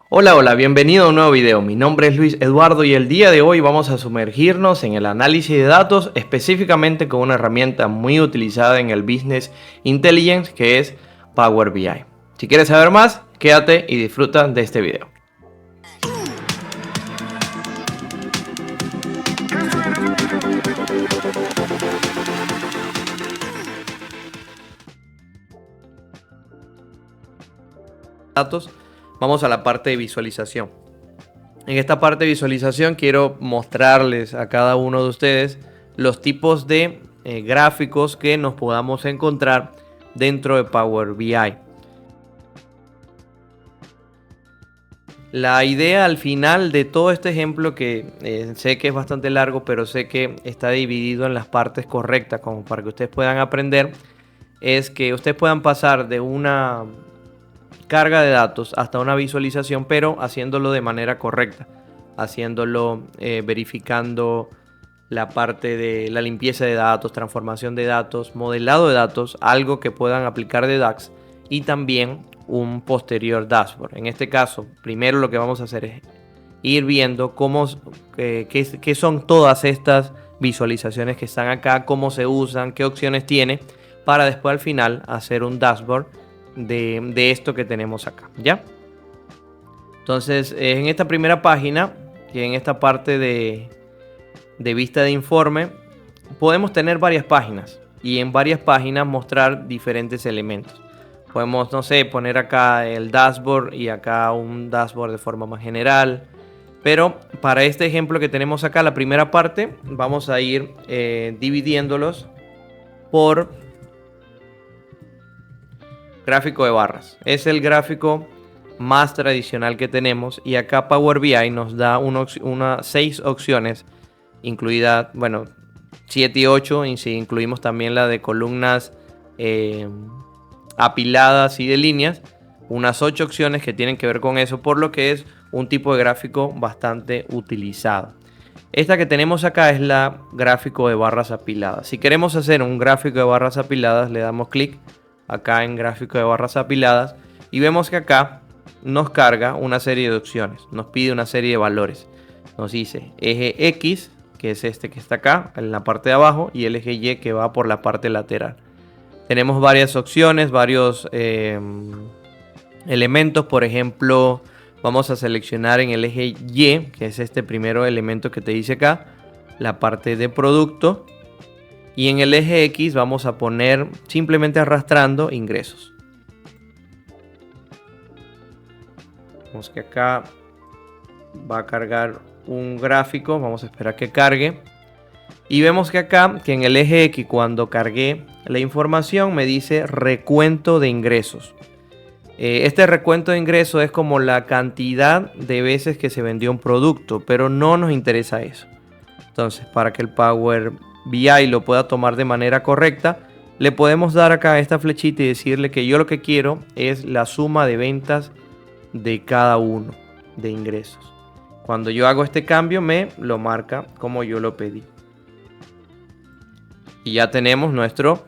Hola, hola, bienvenido a un nuevo video. Mi nombre es Luis Eduardo y el día de hoy vamos a sumergirnos en el análisis de datos, específicamente con una herramienta muy utilizada en el Business Intelligence que es Power BI. Si quieres saber más, quédate y disfruta de este video. Datos, vamos a la parte de visualización. En esta parte de visualización quiero mostrarles a cada uno de ustedes los tipos de gráficos que nos podamos encontrar dentro de Power BI. La idea al final de todo este ejemplo, que sé que es bastante largo, pero sé que está dividido en las partes correctas como para que ustedes puedan aprender, es que ustedes puedan pasar de una carga de datos hasta una visualización, pero haciéndolo de manera correcta, haciéndolo verificando la parte de la limpieza de datos, transformación de datos, modelado de datos, algo que puedan aplicar de DAX y también un posterior dashboard. En este caso, primero lo que vamos a hacer es ir viendo qué son todas estas visualizaciones que están acá, cómo se usan, qué opciones tiene, para después al final hacer un dashboard de esto que tenemos acá, ¿ya? Entonces, en esta primera página, que en esta parte de vista de informe, podemos tener varias páginas y en varias páginas mostrar diferentes elementos. Podemos, no sé, poner acá el dashboard y acá un dashboard de forma más general. Pero para este ejemplo que tenemos acá, la primera parte, vamos a ir dividiéndolos por gráfico de barras. Es el gráfico más tradicional que tenemos y acá Power BI nos da 6 opciones, incluida, bueno, 7 y 8, y si incluimos también la de columnas apiladas y de líneas, unas 8 opciones que tienen que ver con eso, por lo que es un tipo de gráfico bastante utilizado. Esta que tenemos acá es la gráfico de barras apiladas. Si queremos hacer un gráfico de barras apiladas, le damos clic acá en gráfico de barras apiladas y vemos que acá nos carga una serie de opciones, nos pide una serie de valores. Nos dice eje X, que es este que está acá en la parte de abajo, y el eje Y, que va por la parte lateral. Tenemos varias opciones, varios elementos. Por ejemplo, vamos a seleccionar en el eje Y, que es este primero elemento que te dice acá, la parte de producto. Y en el eje X vamos a poner, simplemente arrastrando, ingresos. Vemos que acá va a cargar un gráfico. Vamos a esperar que cargue. Y vemos que acá, que en el eje X, cuando cargué la información, me dice recuento de ingresos. Este recuento de ingresos es como la cantidad de veces que se vendió un producto, pero no nos interesa eso. Entonces, para que el Power BI lo pueda tomar de manera correcta, le podemos dar acá esta flechita y decirle que yo lo que quiero es la suma de ventas de cada uno de ingresos. Cuando yo hago este cambio, me lo marca como yo lo pedí. Y ya tenemos nuestro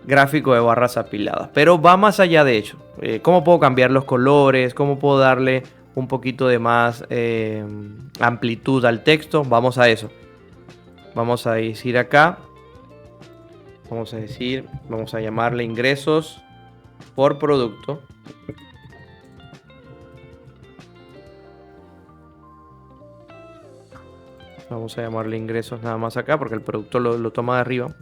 gráfico de barras apiladas. Pero va más allá de hecho. ¿Cómo puedo cambiar los colores? ¿Cómo puedo darle un poquito de más amplitud al texto? Vamos a eso. Vamos a decir acá. Vamos a llamarle ingresos por producto. Vamos a llamarle ingresos nada más acá porque el producto lo toma de arriba.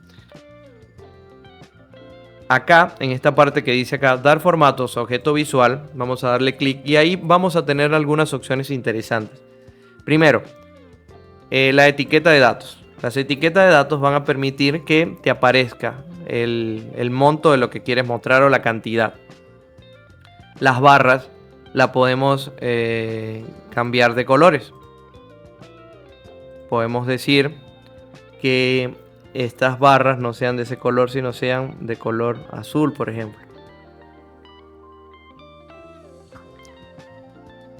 Acá, en esta parte que dice acá, dar formatos a objeto visual, vamos a darle clic y ahí vamos a tener algunas opciones interesantes. Primero, la etiqueta de datos. Las etiquetas de datos van a permitir que te aparezca el monto de lo que quieres mostrar o la cantidad. Las barras la podemos cambiar de colores. Podemos decir que estas barras no sean de ese color, sino sean de color azul, por ejemplo.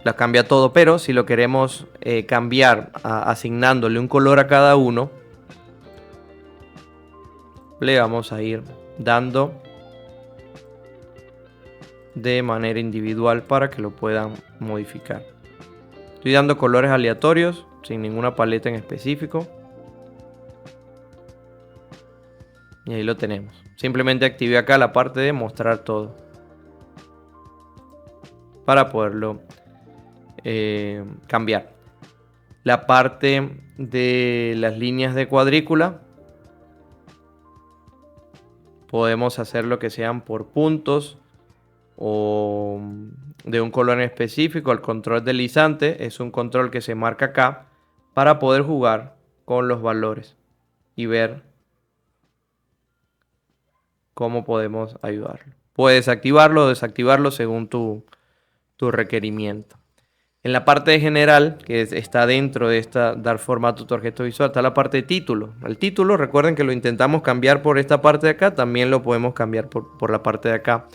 Las cambia todo, pero si lo queremos cambiar asignándole un color a cada uno, le vamos a ir dando de manera individual para que lo puedan modificar. Estoy dando colores aleatorios sin ninguna paleta en específico. Y ahí lo tenemos. Simplemente activé acá la parte de mostrar todo para poderlo cambiar. La parte de las líneas de cuadrícula podemos hacer lo que sean por puntos o de un color en específico. El control deslizante es un control que se marca acá para poder jugar con los valores y ver cómo podemos ayudarlo. Puedes activarlo o desactivarlo según tu requerimiento. En la parte de general, que está dentro de esta dar formato a tu objeto visual, está la parte de título. El título, recuerden que lo intentamos cambiar por esta parte de acá, también lo podemos cambiar por la parte de acá.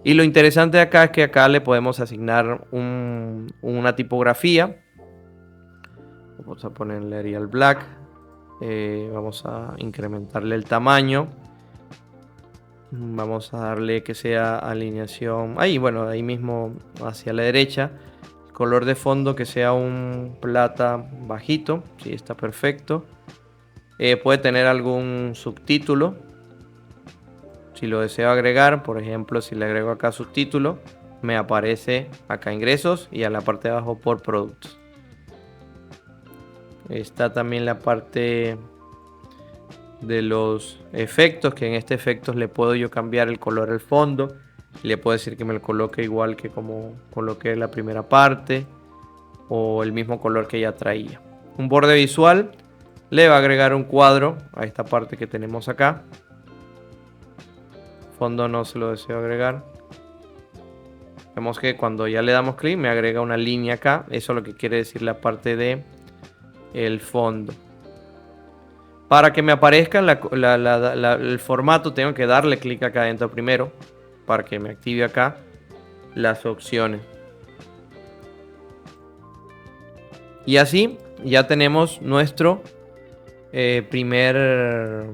Y lo interesante de acá es que acá le podemos asignar una tipografía. Vamos a ponerle Arial Black. Vamos a incrementarle el tamaño. Vamos a darle que sea alineación. Ahí, bueno, ahí mismo hacia la derecha. Color de fondo que sea un plata bajito. Sí, está perfecto. Puede tener algún subtítulo. Si lo deseo agregar, por ejemplo, si le agrego acá subtítulo, me aparece acá ingresos y a la parte de abajo por productos. Está también la parte de los efectos, que en este efectos le puedo yo cambiar el color al fondo. Le puedo decir que me lo coloque igual que como coloqué la primera parte o el mismo color que ya traía. Un borde visual le va a agregar un cuadro a esta parte que tenemos acá. Fondo no se lo deseo agregar. Vemos que cuando ya le damos clic me agrega una línea acá. Eso es lo que quiere decir la parte de el fondo. Para que me aparezca el formato tengo que darle clic acá adentro primero para que me active acá las opciones. Y así ya tenemos nuestro primer,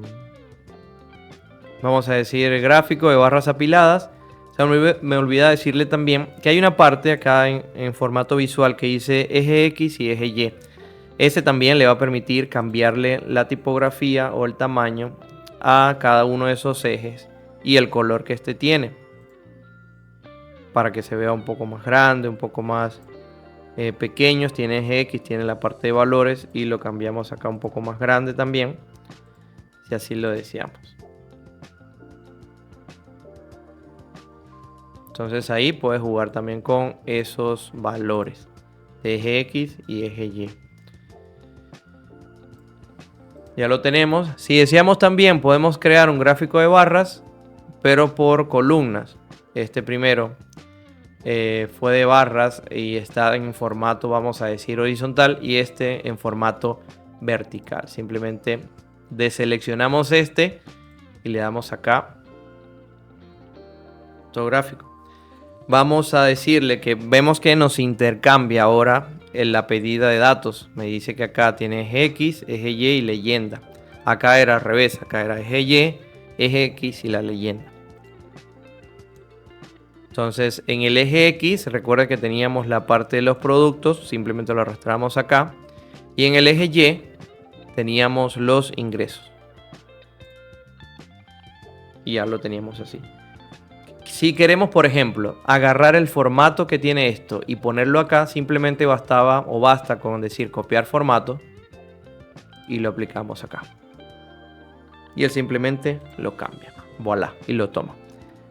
vamos a decir, gráfico de barras apiladas. O sea, me olvidé decirle también que hay una parte acá en formato visual que dice eje X y eje Y. Ese también le va a permitir cambiarle la tipografía o el tamaño a cada uno de esos ejes y el color que este tiene, para que se vea un poco más grande, un poco más pequeños. Tiene eje X, tiene la parte de valores y lo cambiamos acá un poco más grande también, si así lo deseamos. Entonces ahí puedes jugar también con esos valores de eje X y eje Y. Ya lo tenemos. Si deseamos también podemos crear un gráfico de barras, pero por columnas. Este primero fue de barras y está en formato, vamos a decir, horizontal, y este en formato vertical. Simplemente deseleccionamos este y le damos acá otro gráfico. Vamos a decirle que vemos que nos intercambia ahora en la pedida de datos. Me dice que acá tiene eje X, eje Y y leyenda. Acá era al revés, acá era eje Y, eje X y la leyenda. Entonces en el eje X, recuerda que teníamos la parte de los productos, simplemente lo arrastramos acá. Y en el eje Y teníamos los ingresos. Y ya lo teníamos así. Si queremos, por ejemplo, agarrar el formato que tiene esto y ponerlo acá, simplemente basta con decir copiar formato y lo aplicamos acá. Y él simplemente lo cambia. Voilà, y lo toma.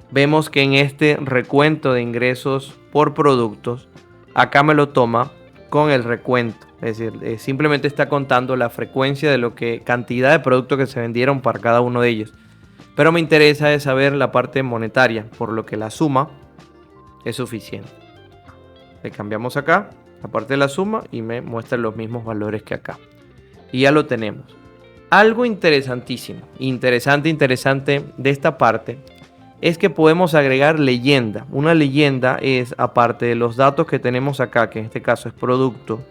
Vemos que en este recuento de ingresos por productos, acá me lo toma con el recuento. Es decir, simplemente está contando la frecuencia de cantidad de productos que se vendieron para cada uno de ellos. Pero me interesa es saber la parte monetaria, por lo que la suma es suficiente. Le cambiamos acá la parte de la suma y me muestra los mismos valores que acá. Y ya lo tenemos. Algo interesantísimo, interesante de esta parte es que podemos agregar leyenda. Una leyenda es, aparte de los datos que tenemos acá, que en este caso es producto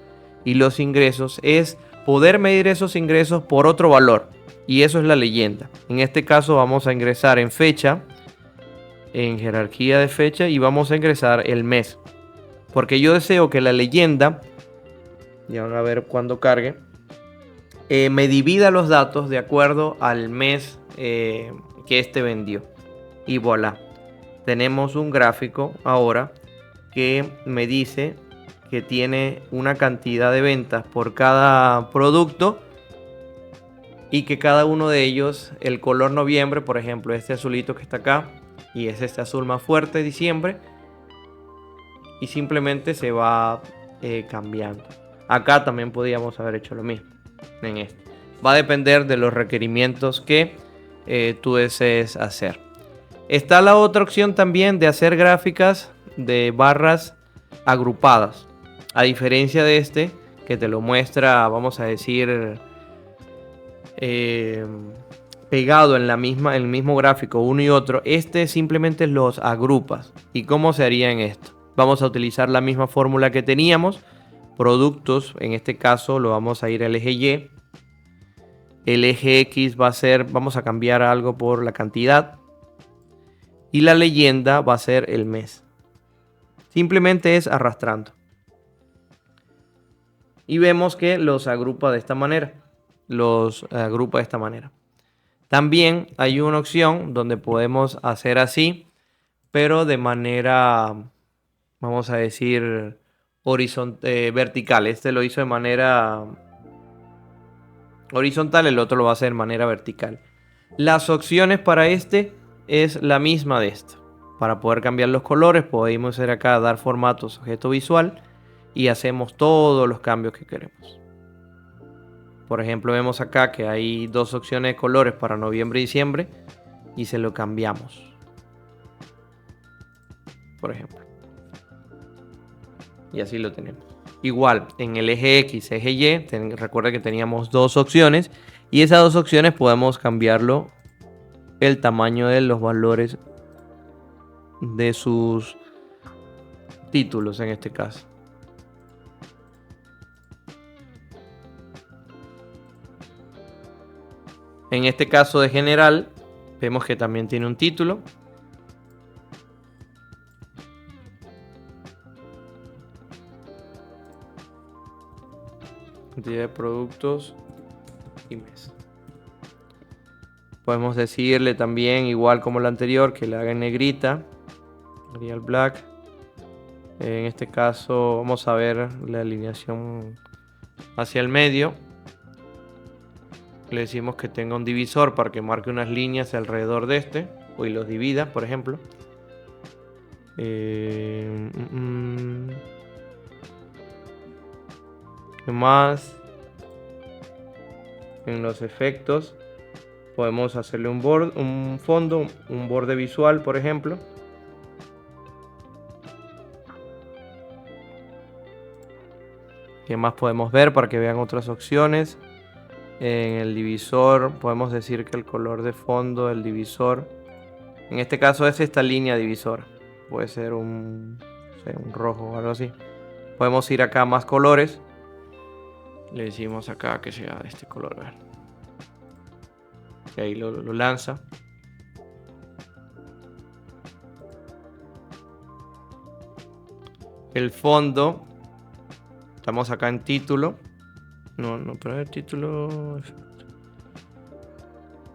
y los ingresos, es poder medir esos ingresos por otro valor. Y eso es la leyenda. En este caso vamos a ingresar en fecha en jerarquía de fecha y vamos a ingresar el mes. Porque yo deseo que la leyenda, ya van a ver cuando cargue, me divida los datos de acuerdo al mes que este vendió. Y voilà, tenemos un gráfico ahora que me dice que tiene una cantidad de ventas por cada producto y que cada uno de ellos, el color noviembre, por ejemplo, este azulito que está acá, y es este azul más fuerte, diciembre, y simplemente se va cambiando. Acá también podríamos haber hecho lo mismo en este. Va a depender de los requerimientos que tú desees hacer. Está la otra opción también de hacer gráficas de barras agrupadas. A diferencia de este, que te lo muestra, vamos a decir, pegado en el mismo gráfico uno y otro, este simplemente los agrupas. ¿Y cómo se haría en esto? Vamos a utilizar la misma fórmula que teníamos. Productos, en este caso lo vamos a ir al eje Y. El eje X va a ser, vamos a cambiar algo por la cantidad. Y la leyenda va a ser el mes. Simplemente es arrastrando. Y vemos que los agrupa de esta manera. También hay una opción donde podemos hacer así, pero de manera, vamos a decir, vertical. Este lo hizo de manera horizontal, el otro lo va a hacer de manera vertical. Las opciones para este es la misma de esto. Para poder cambiar los colores podemos ir acá a dar formatos, objeto visual, y hacemos todos los cambios que queremos. Por ejemplo, vemos acá que hay dos opciones de colores para noviembre y diciembre y se lo cambiamos. Por ejemplo. Y así lo tenemos. Igual, en el eje X, eje Y, recuerda que teníamos dos opciones y esas dos opciones podemos cambiarlo el tamaño de los valores de sus títulos en este caso. En este caso de general, vemos que también tiene un título. Cantidad de productos y mes. Podemos decirle también, igual como la anterior, que le haga en negrita. Real Black. En este caso vamos a ver la alineación hacia el medio. Le decimos que tenga un divisor para que marque unas líneas alrededor de este. O y los divida, por ejemplo. ¿Qué más? En los efectos podemos hacerle un fondo, un borde visual, por ejemplo. ¿Qué más podemos ver para que vean otras opciones? En el divisor podemos decir que el color de fondo del divisor, en este caso es esta línea divisora. Puede ser un rojo o algo así. Podemos ir acá a más colores. Le decimos acá que sea de este color verde. Y ahí lo lanza. El fondo. Estamos acá en título. Pero el título.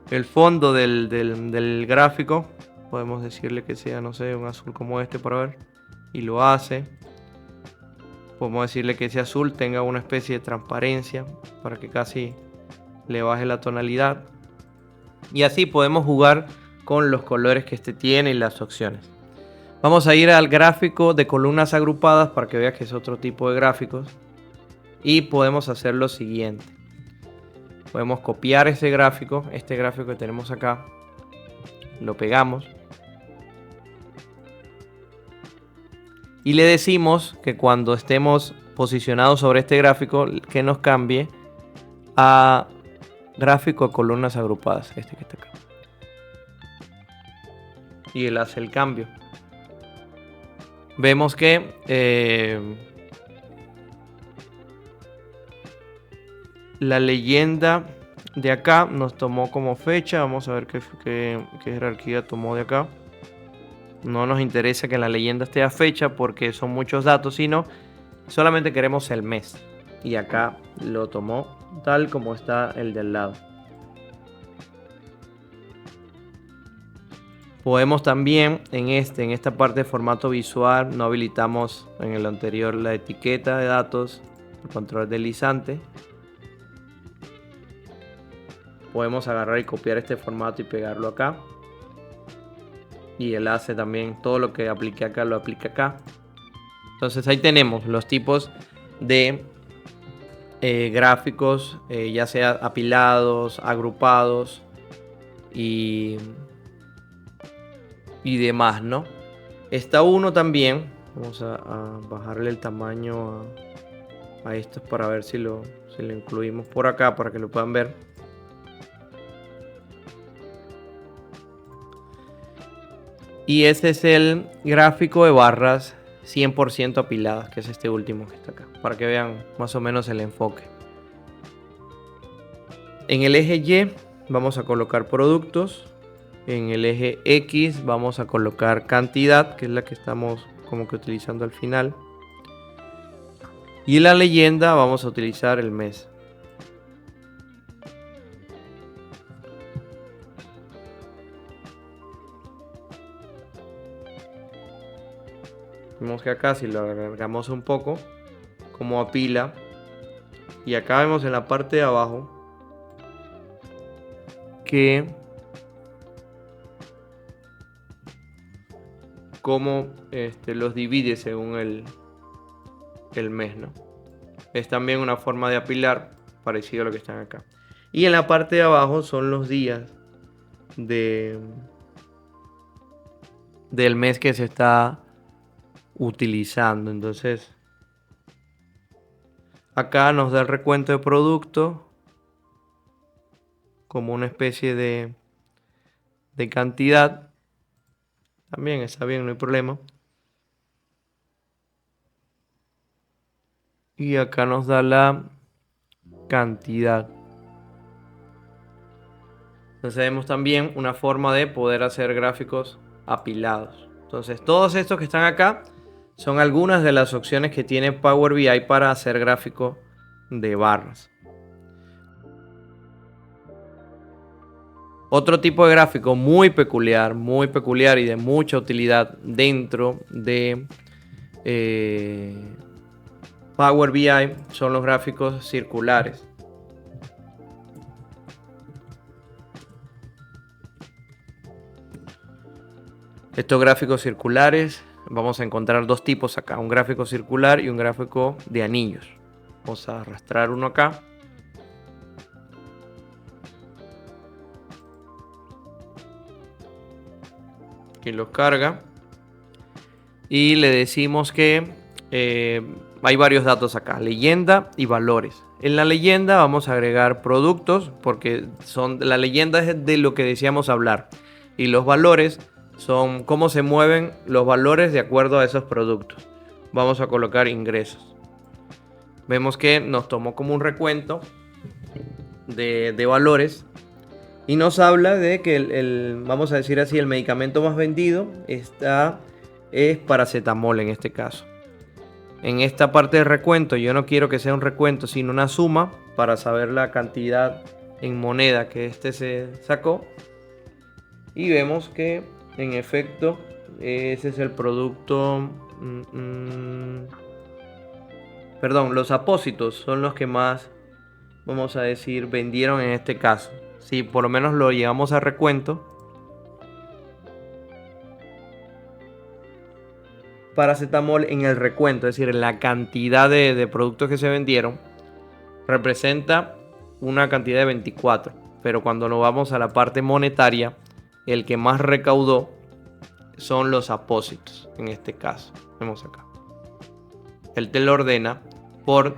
El fondo del gráfico. Podemos decirle que sea, no sé, un azul como este para ver. Y lo hace. Podemos decirle que ese azul tenga una especie de transparencia para que casi le baje la tonalidad. Y así podemos jugar con los colores que este tiene y las opciones. Vamos a ir al gráfico de columnas agrupadas para que veas que es otro tipo de gráficos. Y podemos hacer lo siguiente. Podemos copiar este gráfico que tenemos acá. Lo pegamos. Y le decimos que cuando estemos posicionados sobre este gráfico, que nos cambie a gráfico de columnas agrupadas. Este que está acá. Y él hace el cambio. Vemos que la leyenda de acá nos tomó como fecha. Vamos a ver qué jerarquía tomó de acá. No nos interesa que en la leyenda esté a fecha porque son muchos datos, sino solamente queremos el mes. Y acá lo tomó tal como está el del lado. Podemos también en esta parte de formato visual, no habilitamos en el anterior la etiqueta de datos, el control deslizante. Podemos agarrar y copiar este formato y pegarlo acá. Y el hace también, todo lo que aplique acá lo aplica acá. Entonces ahí tenemos los tipos de gráficos, ya sea apilados, agrupados y demás, ¿no? Está uno también. Vamos a bajarle el tamaño a estos para ver si lo incluimos por acá para que lo puedan ver. Y este es el gráfico de barras 100% apiladas, que es este último que está acá, para que vean más o menos el enfoque. En el eje Y vamos a colocar productos. En el eje X vamos a colocar cantidad, que es la que estamos como que utilizando al final. Y en la leyenda vamos a utilizar el mes. Vemos que acá si lo alargamos un poco, como apila. Y acá vemos en la parte de abajo que cómo los divide según el mes, ¿no? Es también una forma de apilar parecido a lo que están acá. Y en la parte de abajo son los días del mes que se está utilizando. Entonces acá nos da el recuento de producto como una especie de cantidad. También está bien, no hay problema. Y acá nos da la cantidad. Entonces vemos también una forma de poder hacer gráficos apilados. Entonces todos estos que están acá son algunas de las opciones que tiene Power BI para hacer gráficos de barras. Otro tipo de gráfico muy peculiar y de mucha utilidad dentro de Power BI son los gráficos circulares. Estos gráficos circulares vamos a encontrar dos tipos acá, un gráfico circular y un gráfico de anillos. Vamos a arrastrar uno acá. Que los carga. Y le decimos que hay varios datos acá, leyenda y valores. En la leyenda vamos a agregar productos porque la leyenda es de lo que decíamos hablar. Y los valores son cómo se mueven los valores de acuerdo a esos productos. Vamos a colocar ingresos. Vemos que nos tomó como un recuento de valores y nos habla de que vamos a decir así, el medicamento más vendido es paracetamol en este caso. En esta parte de recuento yo no quiero que sea un recuento sino una suma para saber la cantidad en moneda que se sacó. Y vemos que en efecto ese es el producto. Perdón, los apósitos son los que más, vamos a decir, vendieron en este caso. Si por lo menos lo llevamos a recuento. Paracetamol en el recuento, es decir, en la cantidad de productos que se vendieron, representa una cantidad de 24. Pero cuando nos vamos a la parte monetaria, el que más recaudó son los apósitos, en este caso. Vemos acá. Él te lo ordena por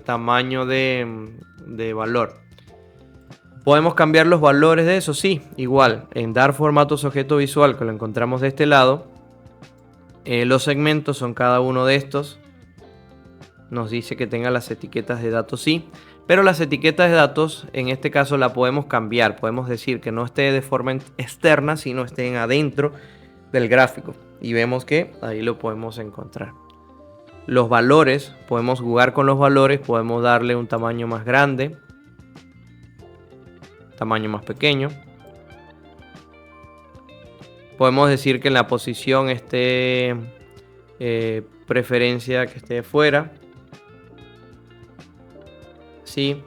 tamaño de valor. ¿Podemos cambiar los valores de eso? Sí, igual. En dar formatos objeto visual, que lo encontramos de este lado, los segmentos son cada uno de estos. Nos dice que tenga las etiquetas de datos, sí. Pero las etiquetas de datos, en este caso, la podemos cambiar. Podemos decir que no esté de forma externa, sino estén adentro del gráfico y vemos que ahí lo podemos encontrar. Los valores, podemos jugar con los valores, podemos darle un tamaño más grande, tamaño más pequeño. Podemos decir que en la posición esté preferencia que esté fuera. Sí.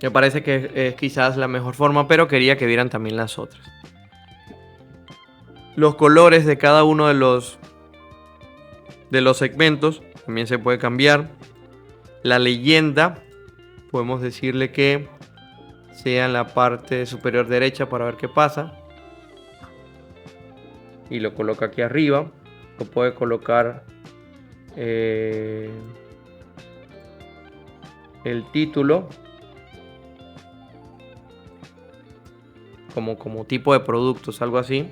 Me parece que es quizás la mejor forma, pero quería que vieran también las otras. Los colores de cada uno de los segmentos también se puede cambiar. La leyenda, podemos decirle que sea en la parte superior derecha para ver qué pasa. Y lo coloca aquí arriba. Lo puede colocar el título como tipo de productos, algo así.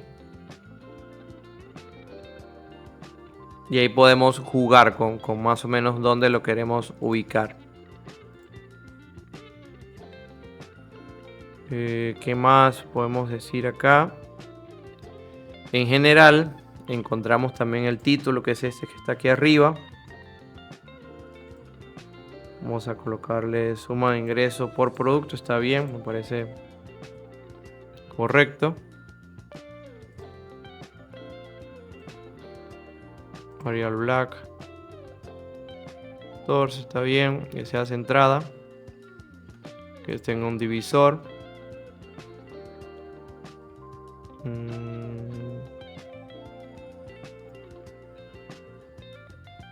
Y ahí podemos jugar con más o menos dónde lo queremos ubicar. ¿Qué más podemos decir acá? En general encontramos también el título, que es este que está aquí arriba. Vamos a colocarle suma de ingreso por producto. Está bien, me parece correcto. Arial Black. Torso, está bien. Que sea centrada. Que tenga un divisor.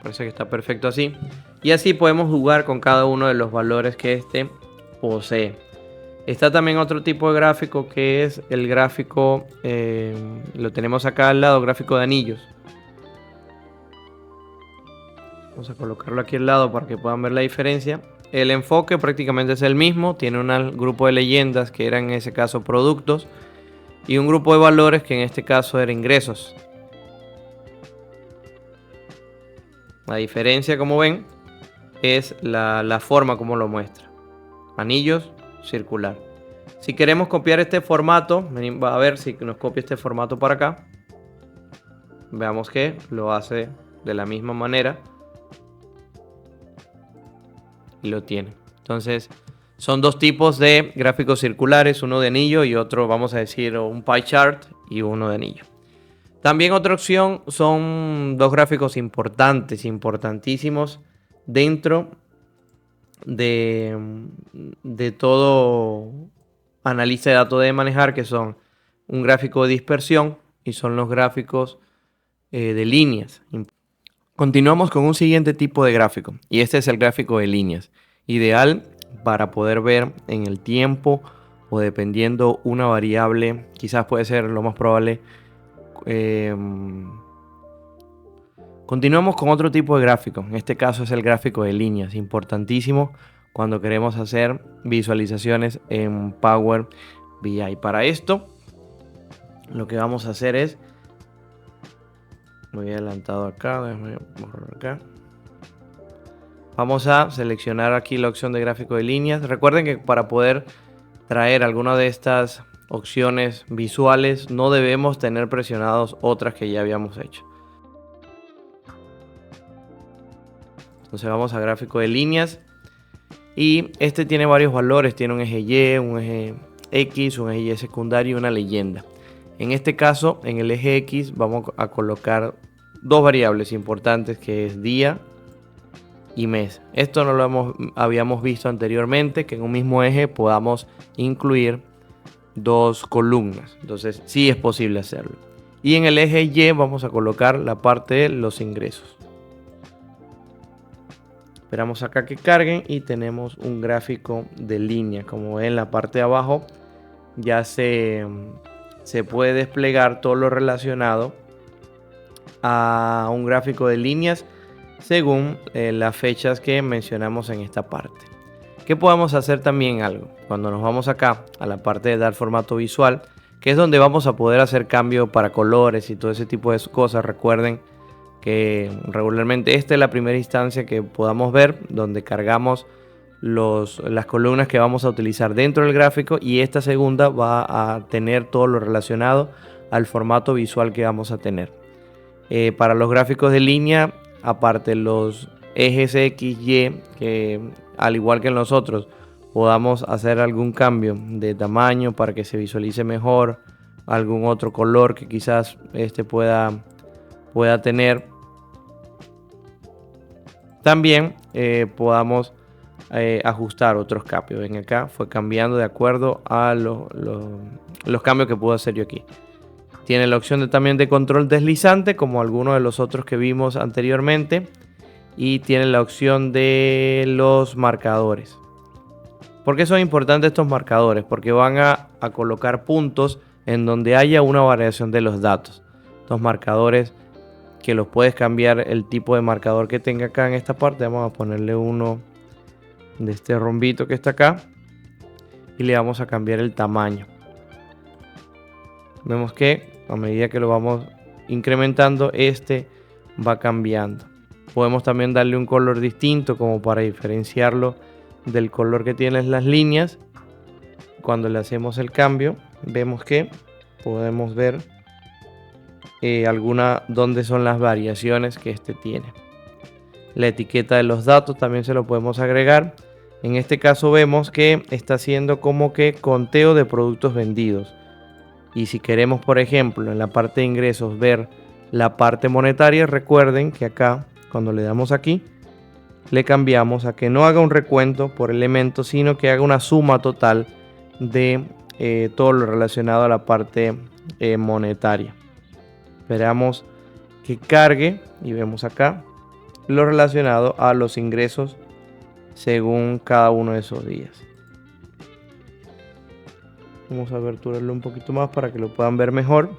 Parece que está perfecto así. Y así podemos jugar con cada uno de los valores que este posee. Está también otro tipo de gráfico, que es el gráfico, lo tenemos acá al lado, gráfico de anillos. Vamos a colocarlo aquí al lado para que puedan ver la diferencia. El enfoque prácticamente es el mismo. Tiene un grupo de leyendas que eran en ese caso productos. Y un grupo de valores que en este caso era ingresos. La diferencia, como ven, es la forma como lo muestra. Anillos, circular. Si queremos copiar este formato, va a ver si nos copia este formato para acá. Veamos que lo hace de la misma manera. Y lo tiene. Entonces, son dos tipos de gráficos circulares, uno de anillo y otro, vamos a decir, un pie chart y uno de anillo. También otra opción son dos gráficos importantísimos dentro de todo analista de datos de manejar, que son un gráfico de dispersión y son los gráficos de líneas. Continuamos con un siguiente tipo de gráfico y este es el gráfico de líneas, ideal para poder ver en el tiempo o dependiendo una variable, quizás puede ser lo más probable. Continuamos con otro tipo de gráfico. En este caso es el gráfico de líneas, importantísimo cuando queremos hacer visualizaciones en Power BI. Para esto lo que vamos a hacer es, me voy adelantado acá, déjame borrar acá. Vamos a seleccionar aquí la opción de gráfico de líneas. Recuerden que para poder traer alguna de estas opciones visuales no debemos tener presionados otras que ya habíamos hecho. Entonces vamos a gráfico de líneas y este tiene varios valores, tiene un eje Y, un eje X, un eje Y secundario y una leyenda. En este caso, en el eje X vamos a colocar dos variables importantes, que es día y mes. Esto no lo habíamos visto anteriormente, que en un mismo eje podamos incluir dos columnas. Entonces sí es posible hacerlo. Y en el eje Y vamos a colocar la parte de los ingresos. Esperamos acá que carguen y tenemos un gráfico de línea. Como ven, en la parte de abajo ya se puede desplegar todo lo relacionado a un gráfico de líneas según las fechas que mencionamos en esta parte. ¿Qué podemos hacer también algo? Cuando nos vamos acá a la parte de dar formato visual, que es donde vamos a poder hacer cambio para colores y todo ese tipo de cosas. Recuerden que regularmente esta es la primera instancia que podamos ver, donde cargamos las columnas que vamos a utilizar dentro del gráfico, y esta segunda va a tener todo lo relacionado al formato visual que vamos a tener. Para los gráficos de línea, aparte los ejes X, Y, que al igual que en los otros, podamos hacer algún cambio de tamaño para que se visualice mejor, algún otro color que quizás pueda tener. También podamos ajustar otros cambios. Ven acá, fue cambiando de acuerdo a los cambios que puedo hacer yo aquí. Tiene la opción también de control deslizante, como algunos de los otros que vimos anteriormente. Y tiene la opción de los marcadores. ¿Por qué son importantes estos marcadores? Porque van a colocar puntos en donde haya una variación de los datos. Estos marcadores que los puedes cambiar el tipo de marcador que tenga acá en esta parte. Vamos a ponerle uno de este rombito que está acá. Y le vamos a cambiar el tamaño. Vemos que a medida que lo vamos incrementando, va cambiando. Podemos también darle un color distinto como para diferenciarlo del color que tienen las líneas. Cuando le hacemos el cambio, vemos que podemos ver dónde son las variaciones que tiene. La etiqueta de los datos también se lo podemos agregar. En este caso vemos que está haciendo como que conteo de productos vendidos. Y si queremos, por ejemplo, en la parte de ingresos ver la parte monetaria, recuerden que acá, cuando le damos aquí, le cambiamos a que no haga un recuento por elementos, sino que haga una suma total de todo lo relacionado a la parte monetaria. Esperamos que cargue y vemos acá lo relacionado a los ingresos según cada uno de esos días. Vamos a aperturarlo un poquito más para que lo puedan ver mejor.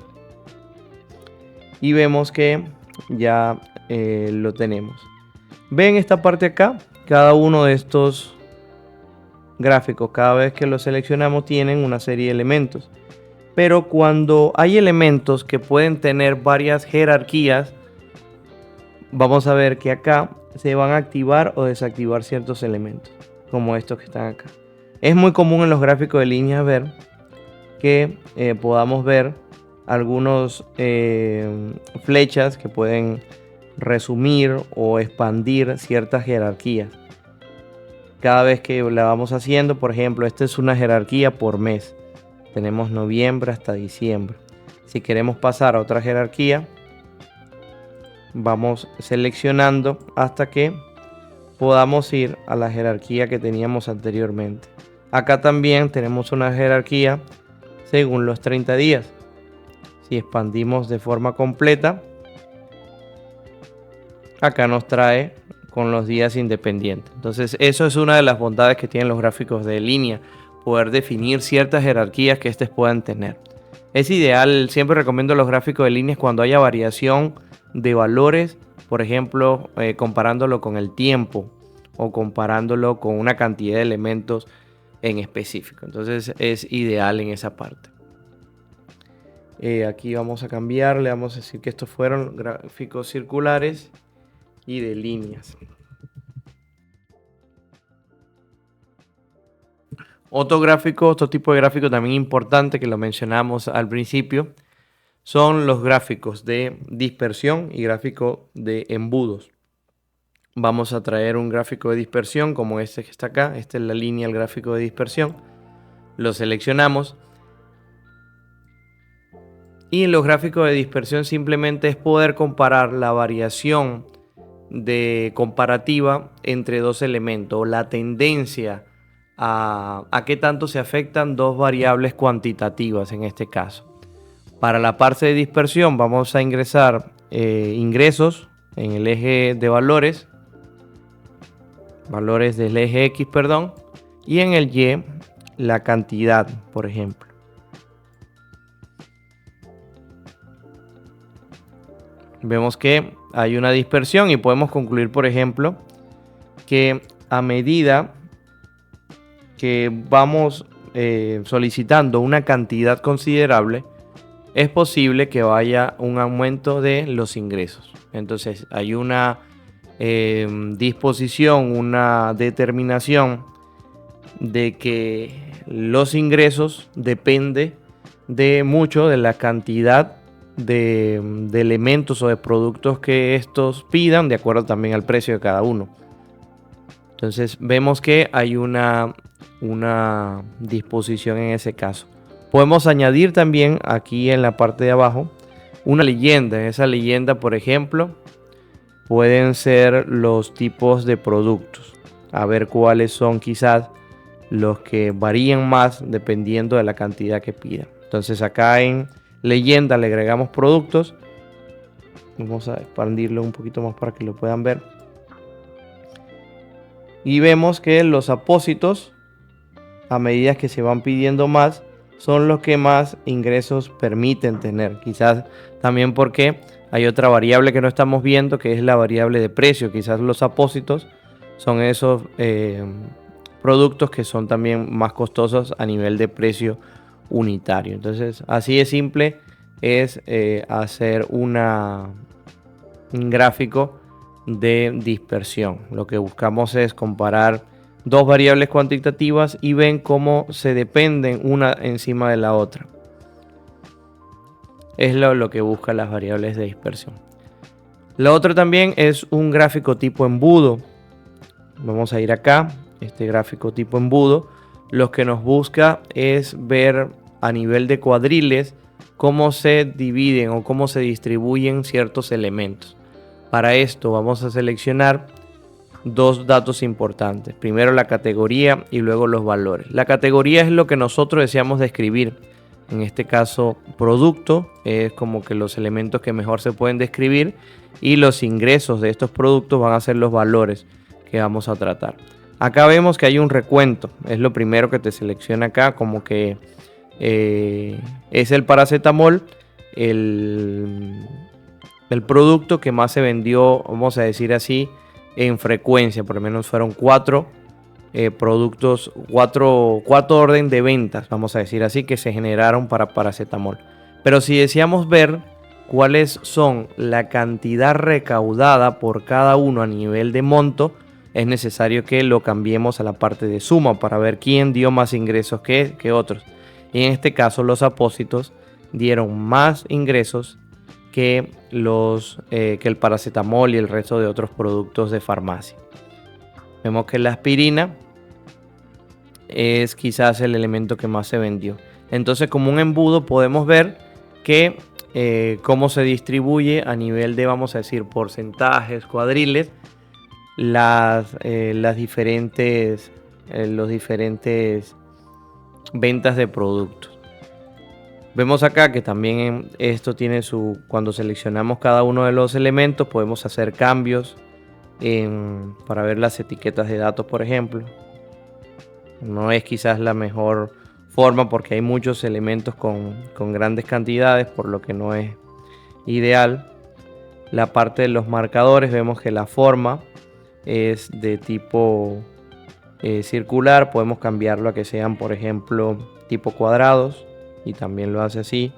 Y vemos que ya lo tenemos. Ven esta parte acá. Cada uno de estos gráficos, cada vez que los seleccionamos, tienen una serie de elementos. Pero cuando hay elementos que pueden tener varias jerarquías, vamos a ver que acá se van a activar o desactivar ciertos elementos, como estos que están acá. Es muy común en los gráficos de líneas ver que podamos ver algunos flechas que pueden resumir o expandir ciertas jerarquías. Cada vez que la vamos haciendo, por ejemplo, esta es una jerarquía por mes. Tenemos noviembre hasta diciembre. Si queremos pasar a otra jerarquía, vamos seleccionando hasta que podamos ir a la jerarquía que teníamos anteriormente. Acá también tenemos una jerarquía según los 30 días. Si expandimos de forma completa, acá nos trae con los días independientes. Entonces eso es una de las bondades que tienen los gráficos de línea, poder definir ciertas jerarquías que puedan tener. Es ideal, siempre recomiendo los gráficos de líneas cuando haya variación de valores, por ejemplo, comparándolo con el tiempo o comparándolo con una cantidad de elementos en específico. Entonces es ideal en esa parte. Aquí vamos a cambiar, le vamos a decir que estos fueron gráficos circulares y de líneas. Otro tipo de gráfico también importante que lo mencionamos al principio son los gráficos de dispersión y gráfico de embudos. Vamos a traer un gráfico de dispersión como este que está acá. Esta es la línea del gráfico de dispersión. Lo seleccionamos. Y en los gráficos de dispersión simplemente es poder comparar la variación de comparativa entre dos elementos, la tendencia a qué tanto se afectan dos variables cuantitativas en este caso. Para la parte de dispersión vamos a ingresar ingresos en el eje de valores del eje X, perdón, y en el Y la cantidad, por ejemplo. Vemos que hay una dispersión y podemos concluir, por ejemplo, que a medida que vamos solicitando una cantidad considerable, es posible que vaya un aumento de los ingresos. Entonces hay una disposición, una determinación de que los ingresos depende de mucho de la cantidad de elementos o de productos que estos pidan, de acuerdo también al precio de cada uno. Entonces vemos que hay una disposición en ese caso. Podemos añadir también aquí en la parte de abajo una leyenda. En esa leyenda, por ejemplo, pueden ser los tipos de productos. A ver cuáles son quizás los que varían más dependiendo de la cantidad que pidan. Entonces acá en leyenda le agregamos productos. Vamos a expandirlo un poquito más para que lo puedan ver. Y vemos que los apósitos, a medida que se van pidiendo más, son los que más ingresos permiten tener. Quizás también porque hay otra variable que no estamos viendo, que es la variable de precio. Quizás los apósitos son esos productos que son también más costosos a nivel de precio unitario. Entonces, así de simple es hacer un gráfico de dispersión. Lo que buscamos es comparar dos variables cuantitativas y ven cómo se dependen una encima de la otra. Es lo que buscan las variables de dispersión. Lo otro también es un gráfico tipo embudo. Vamos a ir acá, este gráfico tipo embudo. Lo que nos busca es ver a nivel de cuadriles cómo se dividen o cómo se distribuyen ciertos elementos. Para esto vamos a seleccionar dos datos importantes. Primero la categoría y luego los valores. La categoría es lo que nosotros deseamos describir. En este caso, producto es como que los elementos que mejor se pueden describir, y los ingresos de estos productos van a ser los valores que vamos a tratar. Acá vemos que hay un recuento. Es lo primero que te selecciona acá, como que es el paracetamol, el producto que más se vendió, vamos a decir así, en frecuencia. Por lo menos fueron 4 productos, 4 orden de ventas, vamos a decir así, que se generaron para paracetamol. Pero si deseamos ver cuáles son la cantidad recaudada por cada uno a nivel de monto, es necesario que lo cambiemos a la parte de suma para ver quién dio más ingresos que otros. Y en este caso los apósitos dieron más ingresos que el paracetamol y el resto de otros productos de farmacia. Vemos que la aspirina es quizás el elemento que más se vendió. Entonces, como un embudo, podemos ver que cómo se distribuye a nivel de, vamos a decir, porcentajes, cuadriles, los diferentes ventas de productos. Vemos acá que también esto tiene cuando seleccionamos cada uno de los elementos, podemos hacer cambios para ver las etiquetas de datos, por ejemplo. No es quizás la mejor forma porque hay muchos elementos con grandes cantidades, por lo que no es ideal. La parte de los marcadores, vemos que la forma es de tipo circular. Podemos cambiarlo a que sean, por ejemplo, tipo cuadrados, y también lo hace así.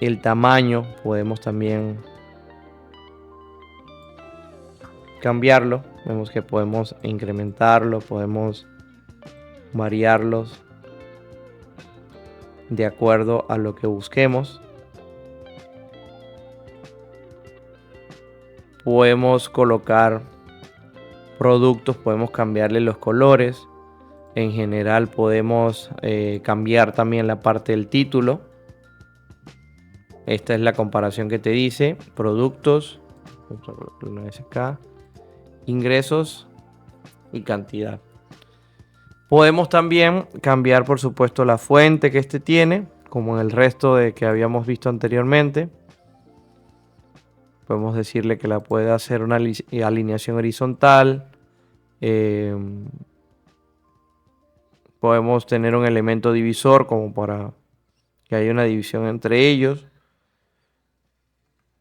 El tamaño podemos también cambiarlo. Vemos que podemos incrementarlo, podemos variarlos de acuerdo a lo que busquemos. Podemos colocar productos, podemos cambiarle los colores. En general podemos cambiar también la parte del título. Esta es la comparación que te dice productos, ingresos y cantidad. Podemos también cambiar, por supuesto, la fuente que este tiene, como en el resto de que habíamos visto anteriormente. Podemos decirle que la puede hacer una alineación horizontal. Podemos tener un elemento divisor como para que haya una división entre ellos,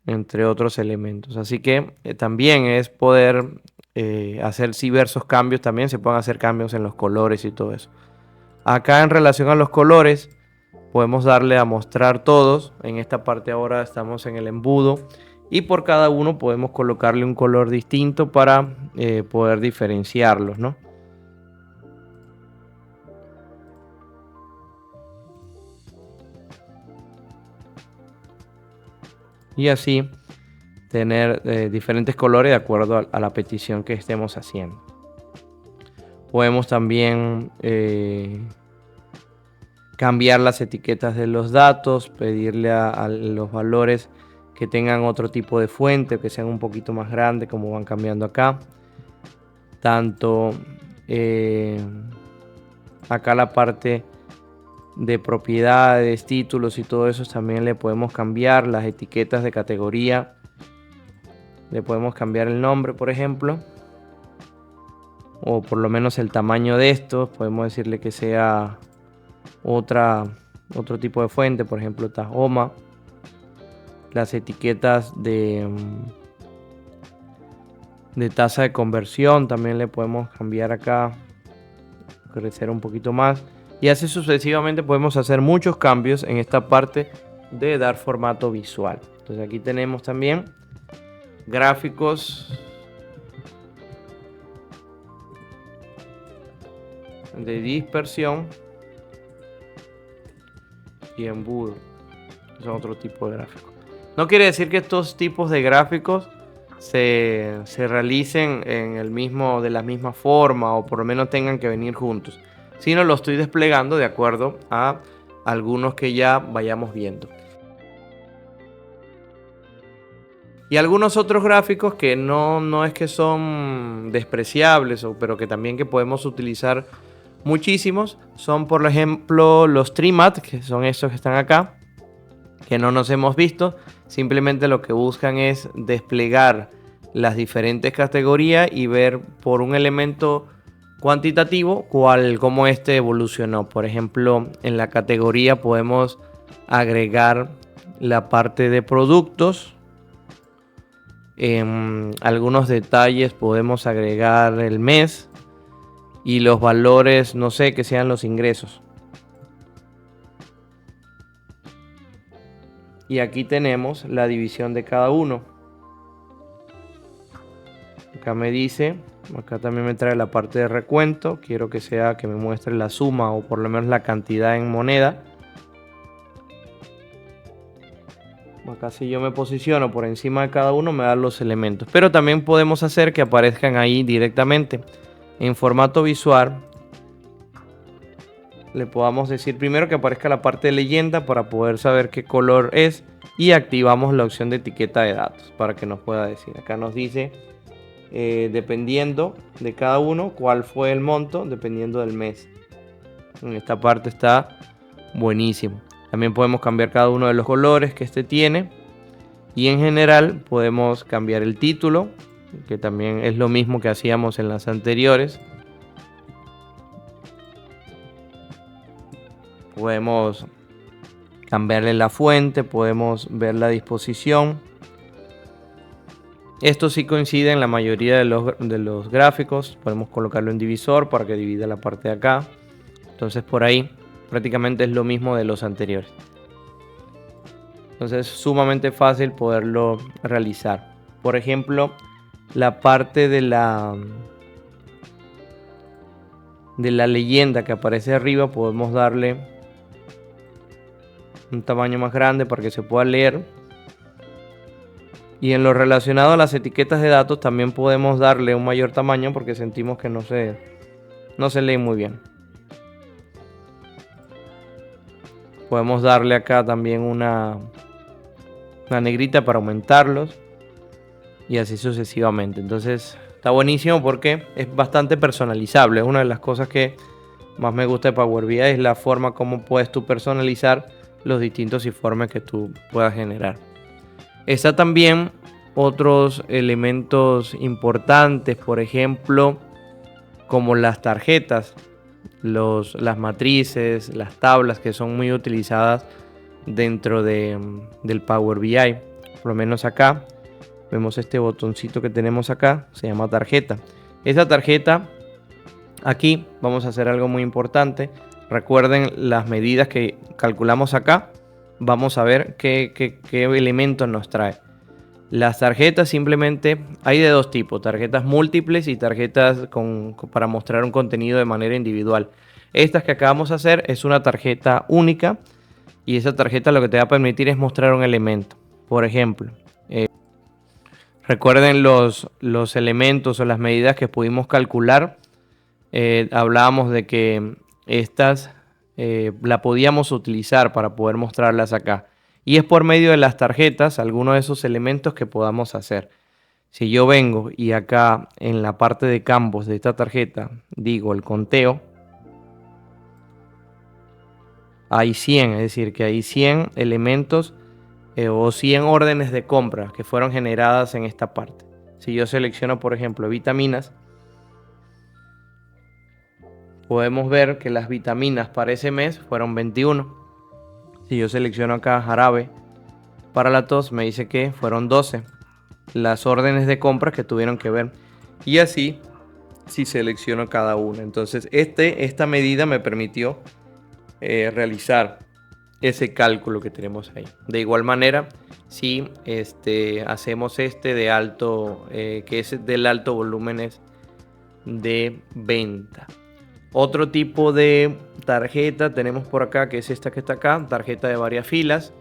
entre otros elementos. Así que también es poder hacer diversos cambios. También se pueden hacer cambios en los colores y todo eso. Acá en relación a los colores, podemos darle a mostrar todos. En esta parte ahora estamos en el embudo, y por cada uno podemos colocarle un color distinto para poder diferenciarlos, ¿no? y así tener diferentes colores de acuerdo a la petición que estemos haciendo. Podemos también cambiar las etiquetas de los datos, pedirle a los valores que tengan otro tipo de fuente, que sean un poquito más grandes, como van cambiando acá. Tanto acá la parte de propiedades, títulos y todo eso también le podemos cambiar las etiquetas de categoría. Le podemos cambiar el nombre, por ejemplo, o por lo menos el tamaño de estos. Podemos decirle que sea otro tipo de fuente, por ejemplo Tahoma. Las etiquetas de tasa de conversión también le podemos cambiar acá, crecer un poquito más, y así sucesivamente podemos hacer muchos cambios en esta parte de dar formato visual. Entonces aquí tenemos también gráficos de dispersión y embudo. Son otro tipo de gráficos. No quiere decir que estos tipos de gráficos se realicen de la misma forma, o por lo menos tengan que venir juntos, sino lo estoy desplegando de acuerdo a algunos que ya vayamos viendo. Y algunos otros gráficos que no es que son despreciables, pero que también que podemos utilizar muchísimos, son por ejemplo los Trimat, que son estos que están acá, que no nos hemos visto. Simplemente lo que buscan es desplegar las diferentes categorías y ver por un elemento cuantitativo cómo este evolucionó. Por ejemplo, en la categoría podemos agregar la parte de productos. En algunos detalles podemos agregar el mes y los valores, no sé, que sean los ingresos. Y aquí tenemos la división de cada uno. Acá me dice, acá también me trae la parte de recuento. Quiero que me muestre la suma o por lo menos la cantidad en moneda. Acá si yo me posiciono por encima de cada uno me dan los elementos. Pero también podemos hacer que aparezcan ahí directamente. En formato visual le podamos decir primero que aparezca la parte de leyenda para poder saber qué color es, y activamos la opción de etiqueta de datos para que nos pueda decir. Acá nos dice dependiendo de cada uno cuál fue el monto dependiendo del mes. En esta parte está buenísimo. También podemos cambiar cada uno de los colores que este tiene, y en general podemos cambiar el título, que también es lo mismo que hacíamos en las anteriores. Podemos cambiarle la fuente, podemos ver la disposición. Esto sí coincide en la mayoría de los gráficos. Podemos colocarlo en divisor para que divida la parte de acá. Entonces por ahí prácticamente es lo mismo de los anteriores. Entonces es sumamente fácil poderlo realizar. Por ejemplo, la parte de la leyenda que aparece arriba, podemos darle un tamaño más grande para que se pueda leer. Y en lo relacionado a las etiquetas de datos también podemos darle un mayor tamaño porque sentimos que no se lee muy bien. Podemos darle acá también una negrita para aumentarlos, y así sucesivamente. Entonces está buenísimo porque es bastante personalizable. Una de las cosas que más me gusta de Power BI es la forma como puedes tú personalizar los distintos informes que tú puedas generar. Está también otros elementos importantes, por ejemplo, como las tarjetas, las matrices, las tablas, que son muy utilizadas dentro del Power BI. Por lo menos acá vemos este botoncito que tenemos acá, se llama tarjeta. Esa tarjeta, aquí vamos a hacer algo muy importante. Recuerden las medidas que calculamos acá. Vamos a ver qué elementos nos trae. Las tarjetas simplemente hay de dos tipos: tarjetas múltiples y tarjetas para mostrar un contenido de manera individual. Estas que acabamos de hacer es una tarjeta única, y esa tarjeta lo que te va a permitir es mostrar un elemento. Por ejemplo, recuerden los elementos o las medidas que pudimos calcular. Hablábamos de que estas la podíamos utilizar para poder mostrarlas acá. Y es por medio de las tarjetas, algunos de esos elementos que podamos hacer. Si yo vengo y acá en la parte de campos de esta tarjeta digo el conteo, hay 100, es decir, que hay 100 elementos o 100 órdenes de compra que fueron generadas en esta parte. Si yo selecciono, por ejemplo, vitaminas, podemos ver que las vitaminas para ese mes fueron 21. Si yo selecciono acá jarabe para la tos, me dice que fueron 12 las órdenes de compra que tuvieron que ver. Y así, si selecciono cada una. Entonces, esta medida me permitió realizar ese cálculo que tenemos ahí. De igual manera, si hacemos de alto, que es del alto volúmenes de venta. Otro tipo de tarjeta tenemos por acá, que es esta que está acá, tarjeta de varias filas.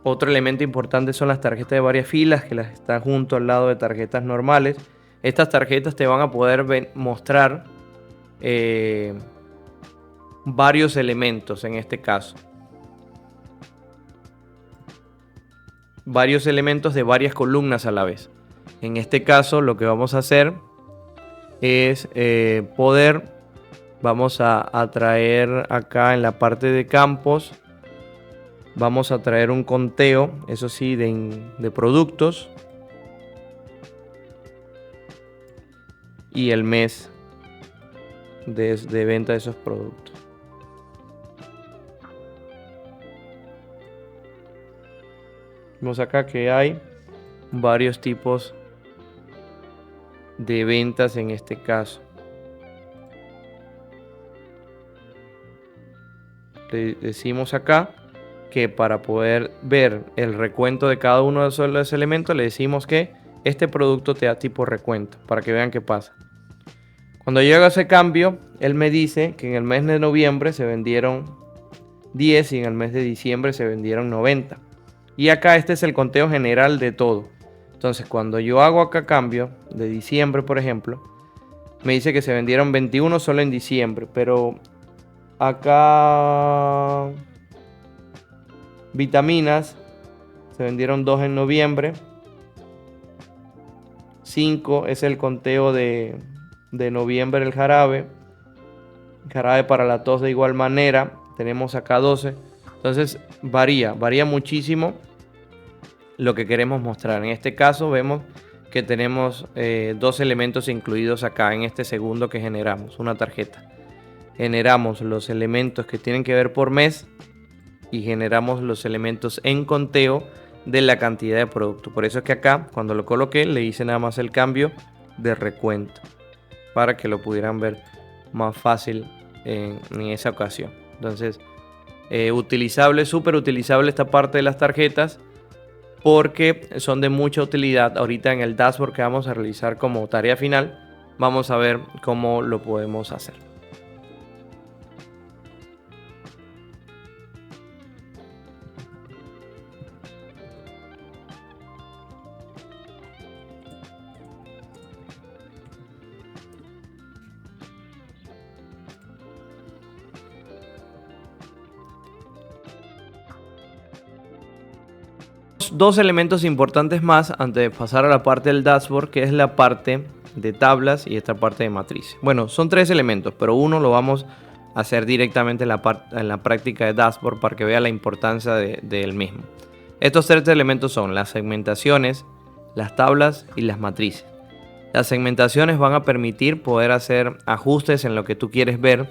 Otro elemento importante son las tarjetas de varias filas, que las están junto al lado de tarjetas normales. Estas tarjetas te van a poder mostrar varios elementos en este caso. Varios elementos de varias columnas a la vez. En este caso lo que vamos a hacer es vamos a traer acá en la parte de campos, vamos a traer un conteo, eso sí, de productos y el mes de venta de esos productos. Vemos acá que hay varios tipos de ventas en este caso. Le decimos acá que para poder ver el recuento de cada uno de los elementos, le decimos que este producto te da tipo recuento, para que vean qué pasa. Cuando yo hago ese cambio, él me dice que en el mes de noviembre se vendieron 10 y en el mes de diciembre se vendieron 90. Y acá este es el conteo general de todo. Entonces cuando yo hago acá cambio de diciembre, por ejemplo, me dice que se vendieron 21 solo en diciembre, pero acá vitaminas se vendieron 2 en noviembre. 5 es el conteo de noviembre, el jarabe para la tos de igual manera. Tenemos acá 12. Entonces varía muchísimo lo que queremos mostrar. En este caso vemos que tenemos dos elementos incluidos acá en este segundo que generamos, una tarjeta. Generamos los elementos que tienen que ver por mes y generamos los elementos en conteo de la cantidad de producto. Por eso es que acá cuando lo coloqué le hice nada más el cambio de recuento para que lo pudieran ver más fácil en esa ocasión. Entonces utilizable, súper utilizable esta parte de las tarjetas porque son de mucha utilidad. Ahorita en el dashboard que vamos a realizar como tarea final vamos a ver cómo lo podemos hacer. Dos elementos importantes más antes de pasar a la parte del dashboard, que es la parte de tablas y esta parte de matrices. Bueno, son tres elementos, pero uno lo vamos a hacer directamente en la práctica de dashboard para que vea la importancia del mismo. Estos tres elementos son las segmentaciones, las tablas y las matrices. Las segmentaciones van a permitir poder hacer ajustes en lo que tú quieres ver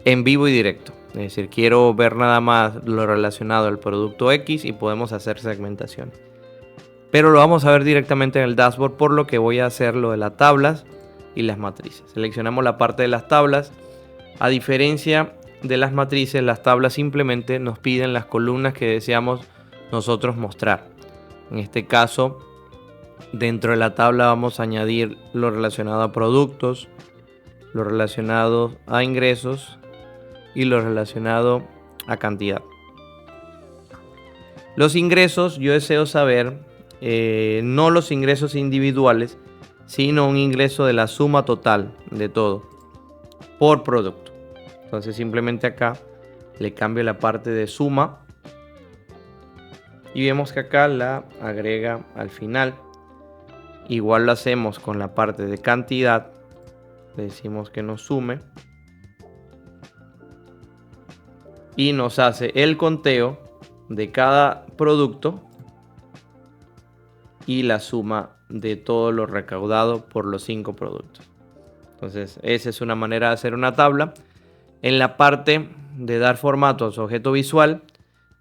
en vivo y directo. Es decir, quiero ver nada más lo relacionado al producto X y podemos hacer segmentación. Pero lo vamos a ver directamente en el dashboard, por lo que voy a hacer lo de las tablas y las matrices. Seleccionamos la parte de las tablas. A diferencia de las matrices, las tablas simplemente nos piden las columnas que deseamos nosotros mostrar. En este caso, dentro de la tabla vamos a añadir lo relacionado a productos, lo relacionado a ingresos y lo relacionado a cantidad. Los ingresos, yo deseo saber no los ingresos individuales, sino un ingreso de la suma total de todo por producto. Entonces simplemente acá le cambio la parte de suma y vemos que acá la agrega al final. Igual lo hacemos con la parte de cantidad, le decimos que nos sume y nos hace el conteo de cada producto y la suma de todo lo recaudado por los 5 productos. Entonces esa es una manera de hacer una tabla. En la parte de dar formato a su objeto visual,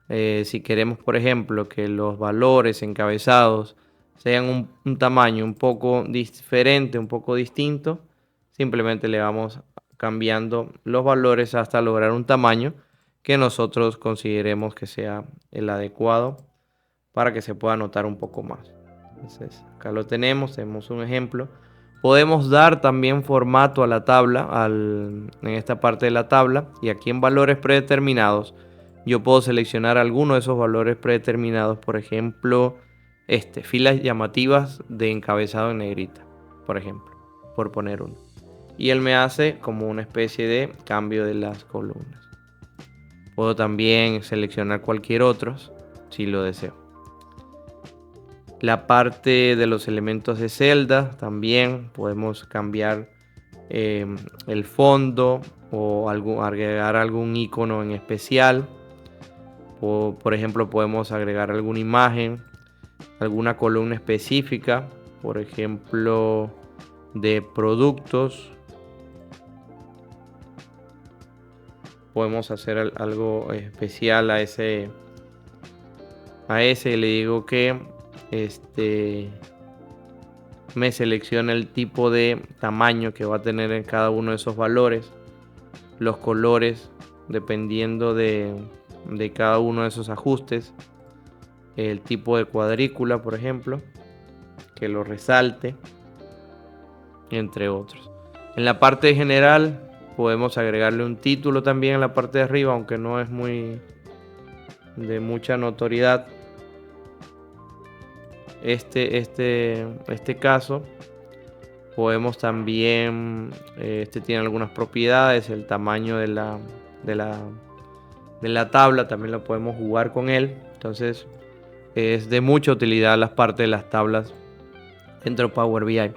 si queremos por ejemplo que los valores encabezados sean un tamaño un poco diferente, un poco distinto, simplemente le vamos cambiando los valores hasta lograr un tamaño que nosotros consideremos que sea el adecuado para que se pueda notar un poco más. Entonces acá lo tenemos un ejemplo. Podemos dar también formato a la tabla, en esta parte de la tabla, y aquí en valores predeterminados yo puedo seleccionar alguno de esos valores predeterminados, por ejemplo, filas llamativas de encabezado en negrita, por ejemplo, por poner uno. Y él me hace como una especie de cambio de las columnas. Puedo también seleccionar cualquier otro si lo deseo. La parte de los elementos de celda también podemos cambiar el fondo o agregar algún icono en especial. Por ejemplo, podemos agregar alguna imagen, alguna columna específica, por ejemplo, de productos. Podemos hacer algo especial a ese. Le digo que me selecciona el tipo de tamaño que va a tener en cada uno de esos valores, los colores dependiendo de cada uno de esos ajustes, el tipo de cuadrícula, por ejemplo, que lo resalte, entre otros. En la parte general podemos agregarle un título también en la parte de arriba, aunque no es muy de mucha notoriedad este caso. Podemos también, tiene algunas propiedades, el tamaño de la tabla también lo podemos jugar con él. Entonces es de mucha utilidad las partes de las tablas dentro de Power BI.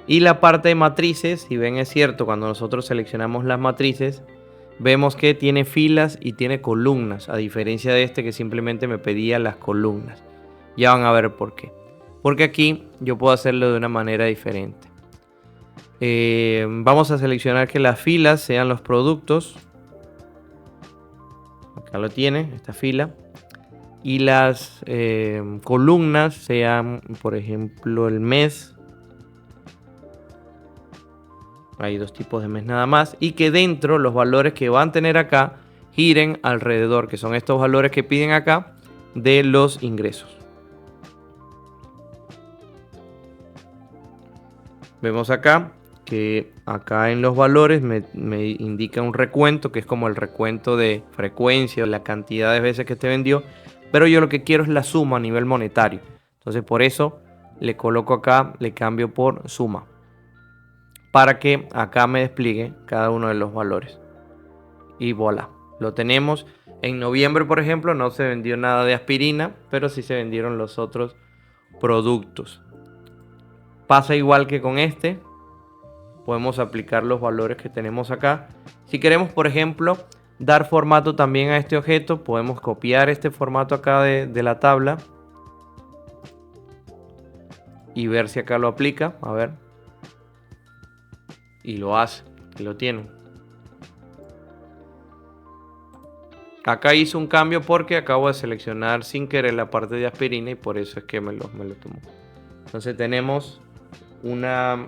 Y la parte de matrices, si ven, es cierto, cuando nosotros seleccionamos las matrices vemos que tiene filas y tiene columnas, a diferencia de que simplemente me pedía las columnas. Ya van a ver por qué. Porque aquí yo puedo hacerlo de una manera diferente. Vamos a seleccionar que las filas sean los productos. Acá lo tiene, esta fila. Y las columnas sean, por ejemplo, el mes. Hay 2 tipos de mes nada más. Y que dentro los valores que van a tener acá giren alrededor, que son estos valores que piden acá, de los ingresos. Vemos acá que acá en los valores me indica un recuento, que es como el recuento de frecuencia, la cantidad de veces que te vendió. Pero yo lo que quiero es la suma a nivel monetario. Entonces por eso le coloco acá, le cambio por suma, para que acá me despliegue cada uno de los valores. Y voilà, lo tenemos. En noviembre, por ejemplo, no se vendió nada de aspirina, pero sí se vendieron los otros productos. Pasa igual que con podemos aplicar los valores que tenemos acá. Si queremos, por ejemplo, dar formato también a este objeto, podemos copiar este formato acá de la tabla y ver si acá lo aplica. A ver. Y lo hace, y lo tiene. Acá hice un cambio porque acabo de seleccionar sin querer la parte de aspirina y por eso es que me lo tomó. Entonces tenemos una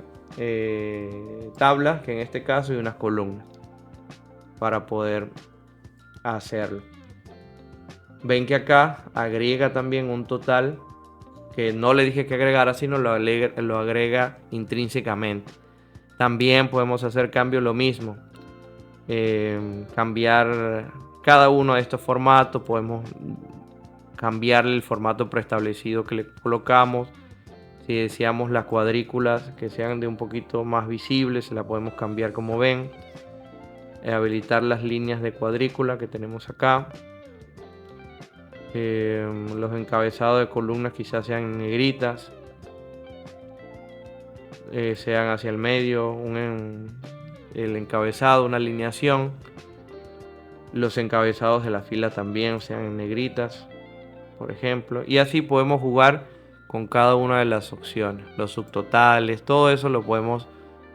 tabla, que en este caso, y unas columnas para poder hacerlo. Ven que acá agrega también un total que no le dije que agregara, sino lo agrega intrínsecamente. También podemos hacer cambios lo mismo. Cambiar cada uno de estos formatos. Podemos cambiar el formato preestablecido que le colocamos. Si deseamos las cuadrículas que sean de un poquito más visibles, se la podemos cambiar como ven. Habilitar las líneas de cuadrícula que tenemos acá. Los encabezados de columnas quizás sean en negritas. Sean hacia el medio, el encabezado, una alineación. Los encabezados de la fila también sean en negritas, por ejemplo. Y así podemos jugar con cada una de las opciones. Los subtotales, todo eso lo podemos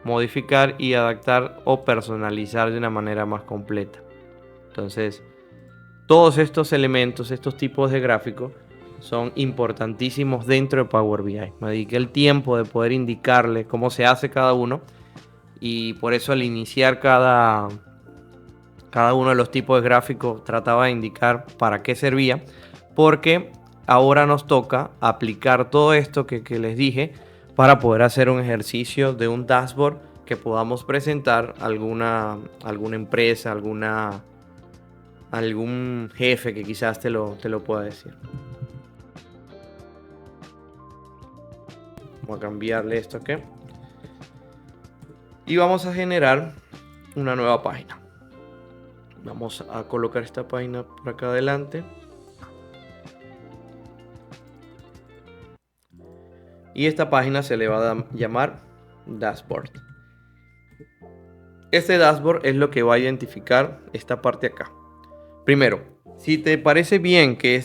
modificar y adaptar o personalizar de una manera más completa. Entonces, todos estos elementos, estos tipos de gráficos son importantísimos dentro de Power BI. Me dediqué el tiempo de poder indicarle cómo se hace cada uno, y por eso al iniciar cada uno de los tipos de gráficos trataba de indicar para qué servía, porque ahora nos toca aplicar todo esto que les dije para poder hacer un ejercicio de un dashboard que podamos presentar a alguna empresa, algún jefe que quizás te lo pueda decir. Vamos a cambiarle esto aquí. Y vamos a generar una nueva página. Vamos a colocar esta página por acá adelante. Y esta página se le va a llamar Dashboard. Este dashboard es lo que va a identificar esta parte acá. Primero, si te parece bien que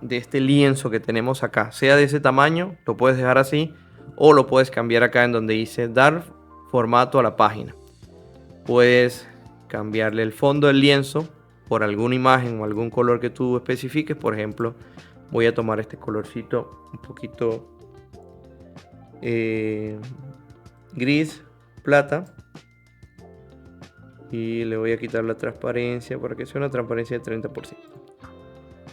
de este lienzo que tenemos acá sea de ese tamaño, lo puedes dejar así, o lo puedes cambiar acá en donde dice dar formato a la página. Puedes cambiarle el fondo del lienzo por alguna imagen o algún color que tú especifiques. Por ejemplo, voy a tomar este colorcito un poquito gris, plata, y le voy a quitar la transparencia para que sea una transparencia de 30%.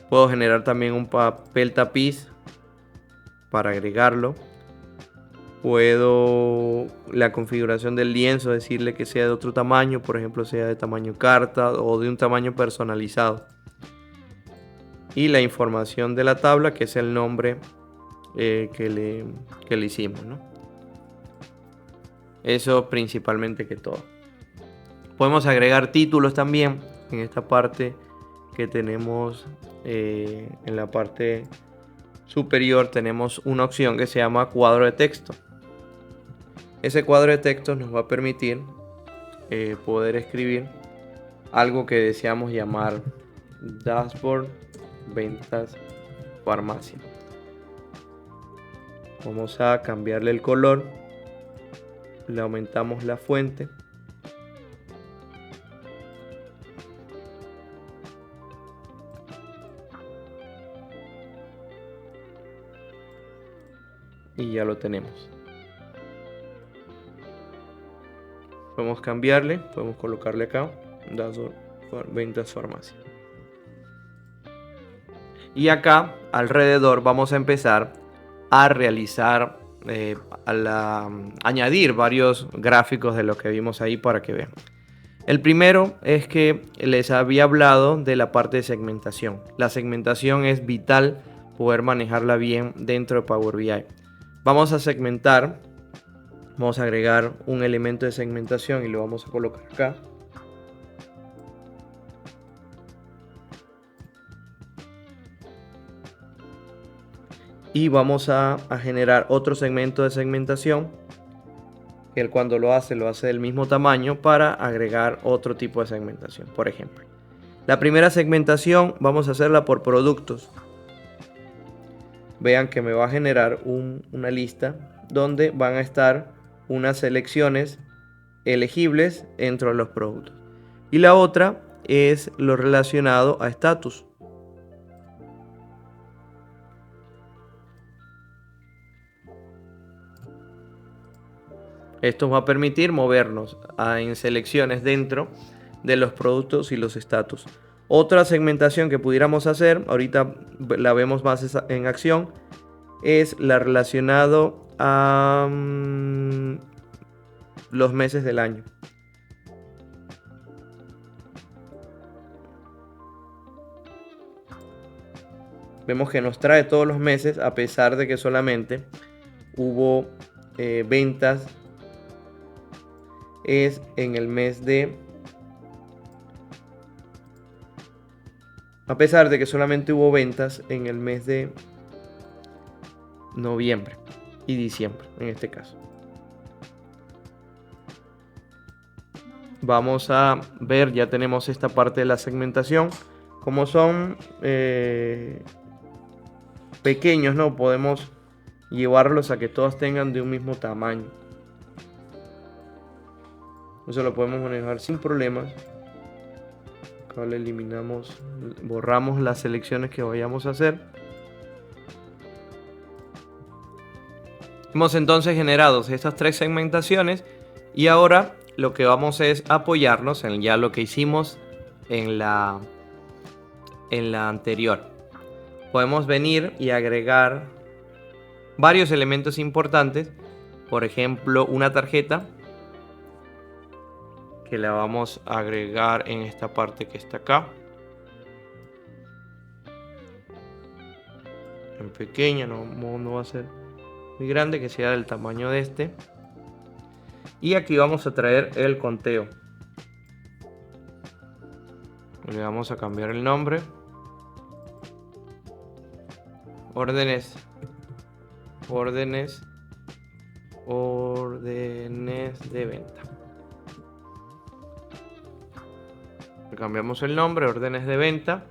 Puedo generar también un papel tapiz para agregarlo. Puedo la configuración del lienzo decirle que sea de otro tamaño, por ejemplo sea de tamaño carta o de un tamaño personalizado. Y la información de la tabla, que es el nombre que le hicimos, ¿no? Eso principalmente que todo. Podemos agregar títulos también en esta parte que tenemos en la parte superior. Tenemos una opción que se llama cuadro de texto. Ese cuadro de texto nos va a permitir poder escribir algo que deseamos llamar Dashboard Ventas Farmacia. Vamos a cambiarle el color, le aumentamos la fuente. Y ya lo tenemos. Podemos cambiarle, podemos colocarle acá Dashboard Ventas Farmacia. Y acá alrededor vamos a empezar a realizar, añadir varios gráficos de lo que vimos ahí para que vean. El primero es que les había hablado de la parte de segmentación. La segmentación es vital poder manejarla bien dentro de Power BI. Vamos a segmentar, vamos a agregar un elemento de segmentación y lo vamos a colocar acá. Y vamos a generar otro segmento de segmentación. Él cuando lo hace del mismo tamaño para agregar otro tipo de segmentación. Por ejemplo, la primera segmentación vamos a hacerla por productos. Vean que me va a generar una lista donde van a estar unas selecciones elegibles dentro de los productos. Y la otra es lo relacionado a estatus. Esto va a permitir movernos en selecciones dentro de los productos y los estatus. Otra segmentación que pudiéramos hacer, ahorita la vemos más en acción, es la relacionado a los meses del año. Vemos que nos trae todos los meses, a pesar de que solamente hubo ventas es en el mes de... A pesar de que solamente hubo ventas en el mes de noviembre y diciembre, en este caso. Vamos a ver, ya tenemos esta parte de la segmentación. Como son pequeños, ¿no? Podemos llevarlos a que todos tengan de un mismo tamaño. Eso lo podemos manejar sin problemas. Acá le eliminamos, borramos las selecciones que vayamos a hacer. Hemos entonces generado estas 3 segmentaciones y ahora lo que vamos es apoyarnos en ya lo que hicimos en la anterior. Podemos venir y agregar varios elementos importantes, por ejemplo una tarjeta que la vamos a agregar en esta parte que está acá, en pequeña, no va a ser muy grande, que sea del tamaño de este. Y aquí vamos a traer el conteo. Le vamos a cambiar el nombre. Órdenes de venta. Le cambiamos el nombre, órdenes de venta.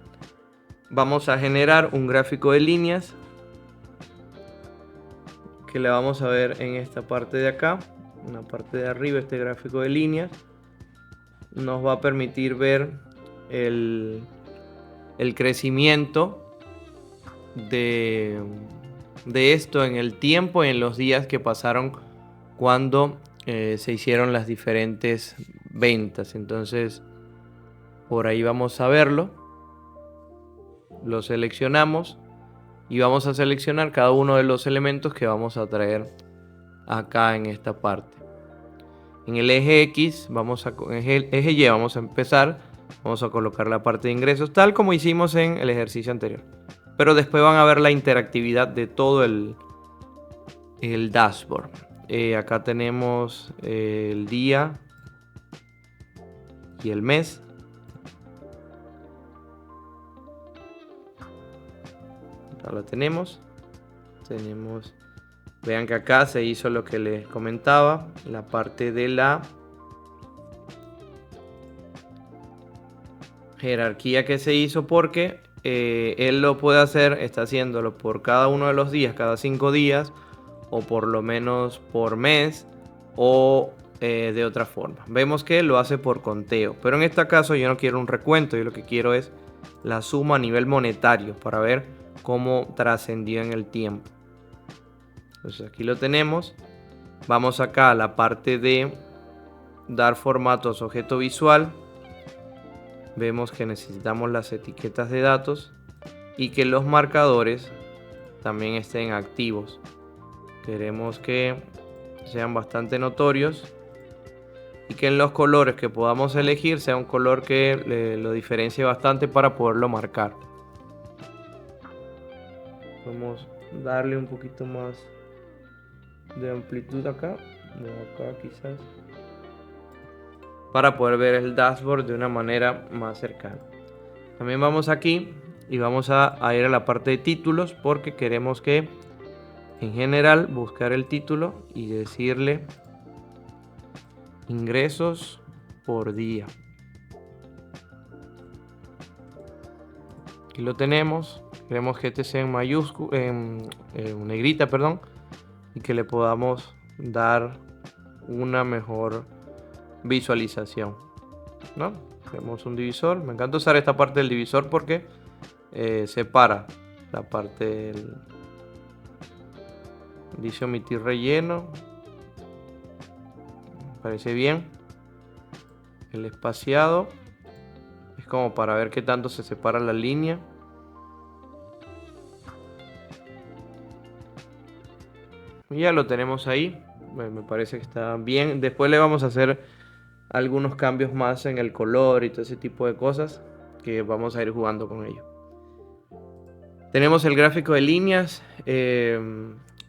Vamos a generar un gráfico de líneas que le vamos a ver en esta parte de acá, en la parte de arriba. Este gráfico de líneas nos va a permitir ver el crecimiento de esto en el tiempo, en los días que pasaron cuando se hicieron las diferentes ventas. Entonces por ahí vamos a verlo. Lo seleccionamos y vamos a seleccionar cada uno de los elementos que vamos a traer acá en esta parte. En el eje X, en el eje Y vamos a empezar. Vamos a colocar la parte de ingresos tal como hicimos en el ejercicio anterior. Pero después van a ver la interactividad de todo el dashboard. Acá tenemos el día y el mes. Acá lo tenemos. Vean que acá se hizo lo que les comentaba, la parte de la jerarquía que se hizo, porque él lo puede hacer, está haciéndolo por cada uno de los días, cada 5 días, o por lo menos por mes, o de otra forma. Vemos que lo hace por conteo, pero en este caso yo no quiero un recuento, yo lo que quiero es la suma a nivel monetario para ver cómo trascendió en el tiempo. Entonces aquí lo tenemos. Vamos acá a la parte de dar formatos objeto visual. Vemos que necesitamos las etiquetas de datos y que los marcadores también estén activos. Queremos que sean bastante notorios y que en los colores que podamos elegir sea un color que lo diferencie bastante para poderlo marcar. Vamos a darle un poquito más de amplitud acá, quizás, para poder ver el dashboard de una manera más cercana. También vamos aquí y vamos a ir a la parte de títulos, porque queremos que en general buscar el título y decirle ingresos por día. Aquí lo tenemos. Queremos que este sea en mayúscula, en negrita, perdón, y que le podamos dar una mejor visualización, ¿no? Tenemos un divisor. Me encanta usar esta parte del divisor porque separa la parte del... Dice omitir relleno. Me parece bien. El espaciado es como para ver qué tanto se separa la línea. Y ya lo tenemos ahí. Me parece que está bien. Después le vamos a hacer algunos cambios más en el color y todo ese tipo de cosas que vamos a ir jugando con ello. Tenemos el gráfico de líneas.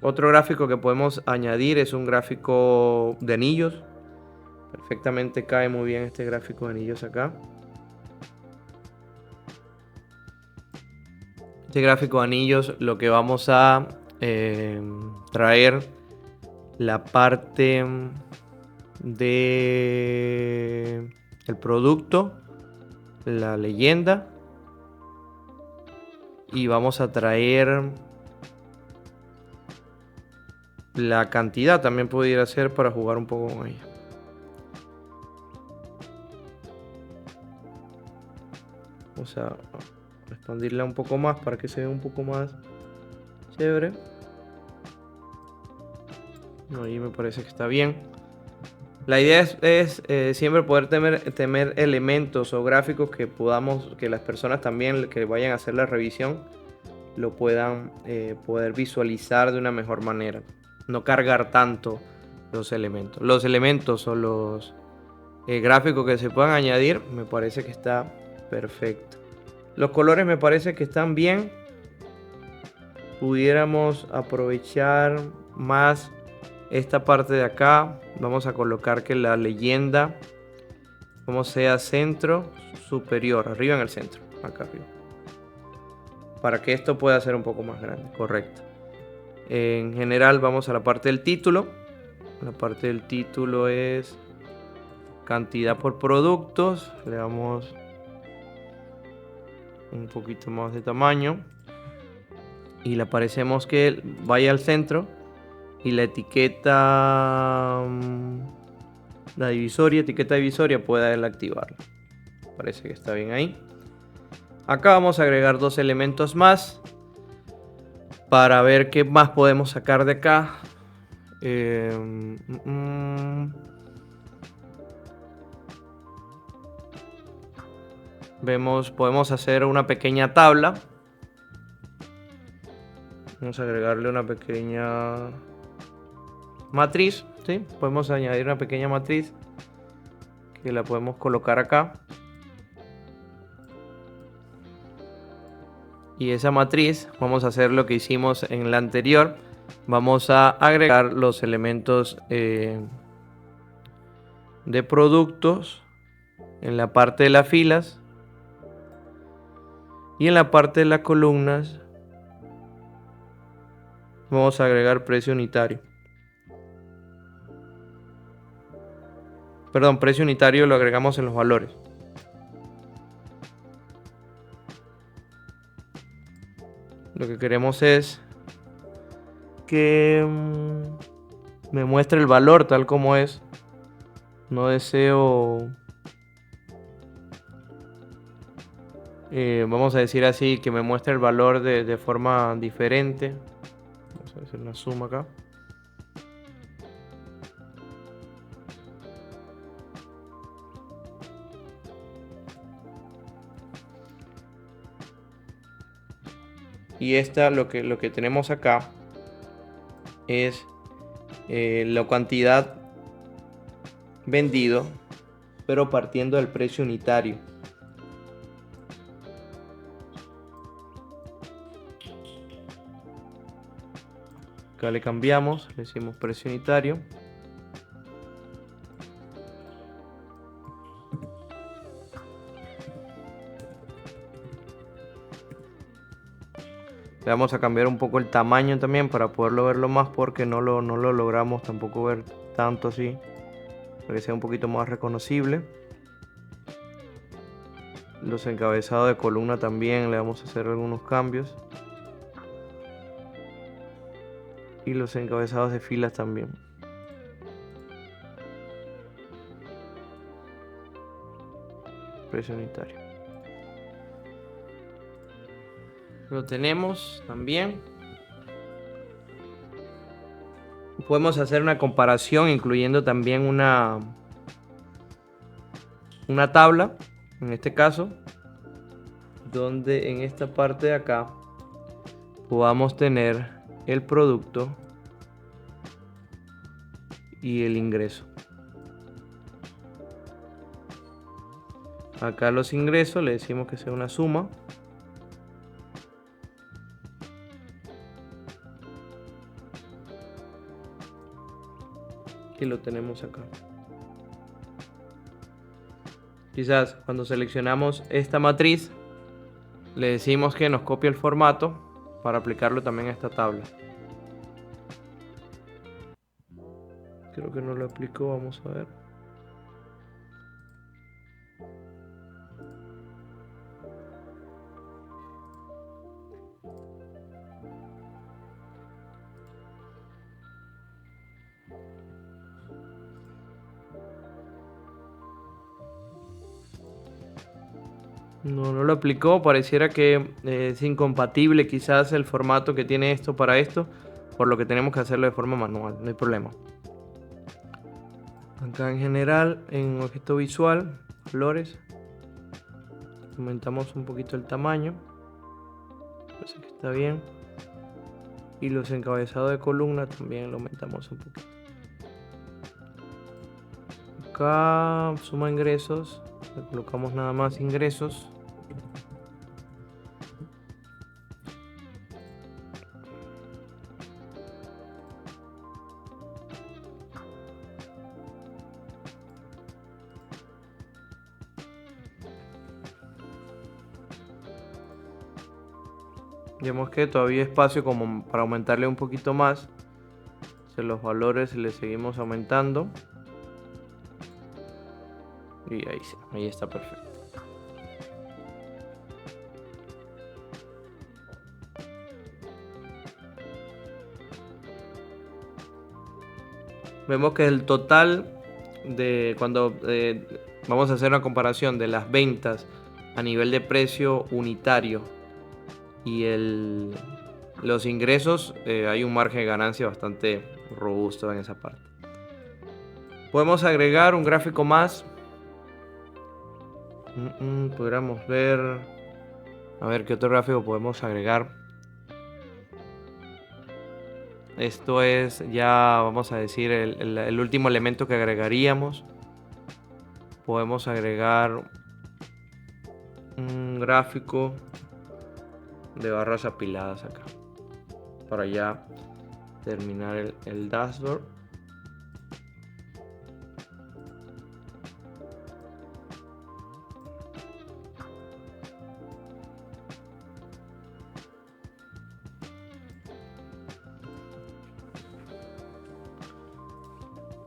Otro gráfico que podemos añadir es un gráfico de anillos. Perfectamente cae muy bien este gráfico de anillos acá. Este gráfico de anillos lo que vamos a traer la parte de el producto, la leyenda, y vamos a traer la cantidad, también pudiera ser, para jugar un poco con ella. Vamos a expandirla un poco más para que se vea un poco más chévere. Ahí me parece que está bien. La idea es siempre poder tener elementos o gráficos que podamos, que las personas también que vayan a hacer la revisión lo puedan poder visualizar de una mejor manera. No cargar tanto los elementos. Los elementos o los gráficos que se puedan añadir me parece que está perfecto. Los colores me parece que están bien. Pudiéramos aprovechar más esta parte de acá. Vamos a colocar que la leyenda como sea centro superior, arriba en el centro, acá arriba, para que esto pueda ser un poco más grande. Correcto. En general vamos a la parte del título. La parte del título es cantidad por productos. Le damos un poquito más de tamaño y le aparecemos que vaya al centro, y la etiqueta, la divisoria, etiqueta divisoria, pueda él activarla. Parece que está bien ahí. Acá vamos a agregar dos elementos más para ver qué más podemos sacar de acá. Podemos hacer una pequeña tabla. Vamos a agregarle una pequeña matriz, ¿sí? Podemos añadir una pequeña matriz que la podemos colocar acá. Y esa matriz vamos a hacer lo que hicimos en la anterior. Vamos a agregar los elementos de productos en la parte de las filas, y en la parte de las columnas vamos a agregar precio unitario. Perdón, precio unitario lo agregamos en los valores. Lo que queremos es que me muestre el valor tal como es. No deseo, vamos a decir así, que me muestre el valor de forma diferente. Vamos a hacer una suma acá. Y esta, lo que tenemos acá es la cantidad vendido, pero partiendo del precio unitario. Acá le cambiamos, le decimos precio unitario. Le vamos a cambiar un poco el tamaño también para poderlo verlo más, porque no lo logramos tampoco ver tanto así, para que sea un poquito más reconocible. Los encabezados de columna también le vamos a hacer algunos cambios, y los encabezados de filas también. Precio unitario. Lo tenemos también. Podemos hacer una comparación incluyendo también una tabla, en este caso, donde en esta parte de acá podamos tener el producto y el ingreso. Acá los ingresos le decimos que sea una suma. Y lo tenemos acá. Quizás cuando seleccionamos esta matriz, le decimos que nos copie el formato para aplicarlo también a esta tabla. Creo que no lo aplicó, vamos a ver. No lo aplicó, pareciera que es incompatible quizás el formato que tiene esto para esto, por lo que tenemos que hacerlo de forma manual, no hay problema. Acá en general, en objeto visual, colores, aumentamos un poquito el tamaño, parece que está bien, y los encabezados de columna también lo aumentamos un poquito. Acá suma ingresos, le colocamos nada más ingresos. Vemos que todavía hay espacio como para aumentarle un poquito más. Los valores le seguimos aumentando. Y ahí sí, ahí está perfecto. Vemos que el total de cuando vamos a hacer una comparación de las ventas a nivel de precio unitario y los ingresos, hay un margen de ganancia bastante robusto en esa parte. Podemos agregar un gráfico más. Podríamos ver, a ver qué otro gráfico podemos agregar. Esto es ya, vamos a decir, el último elemento que agregaríamos. Podemos agregar un gráfico de barras apiladas acá para ya terminar el dashboard.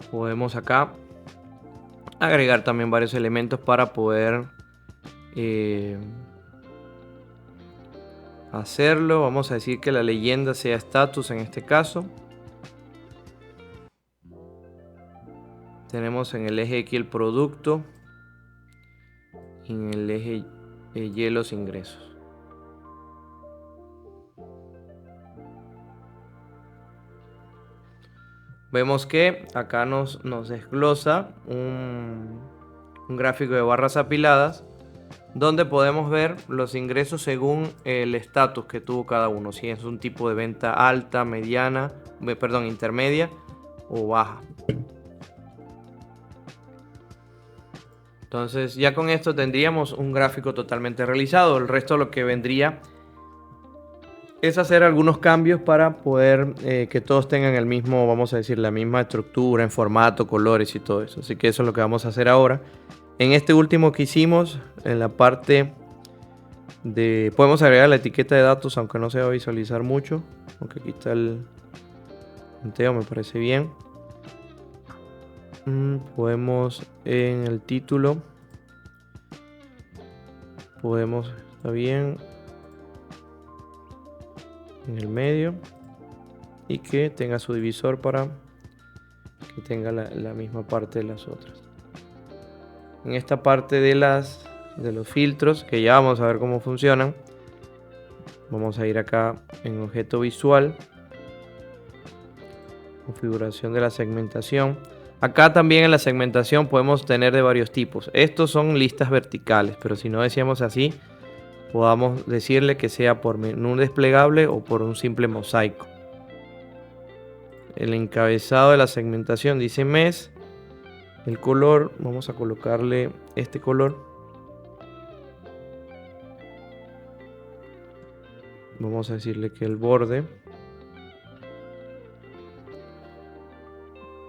Podemos acá agregar también varios elementos para poder hacerlo. Vamos a decir que la leyenda sea status en este caso. Tenemos en el eje X el producto y en el eje Y los ingresos. Vemos que acá nos desglosa un gráfico de barras apiladas donde podemos ver los ingresos según el estatus que tuvo cada uno, si es un tipo de venta alta, mediana, intermedia o baja. Entonces ya con esto tendríamos un gráfico totalmente realizado. El resto lo que vendría es hacer algunos cambios para poder que todos tengan el mismo, vamos a decir, la misma estructura en formato, colores y todo eso. Así que eso es lo que vamos a hacer ahora. En este último que hicimos, en la parte de... Podemos agregar la etiqueta de datos, aunque no se va a visualizar mucho. Aunque aquí está el punteo, me parece bien. Podemos en el título. Podemos, está bien. En el medio. Y que tenga su divisor para que tenga la misma parte de las otras. En esta parte de los filtros, que ya vamos a ver cómo funcionan, vamos a ir acá en objeto visual, configuración de la segmentación. Acá también en la segmentación podemos tener de varios tipos. Estos son listas verticales, pero si no decíamos así, podamos decirle que sea por menú desplegable o por un simple mosaico. El encabezado de la segmentación dice mes. El color, vamos a colocarle este color. Vamos a decirle que el borde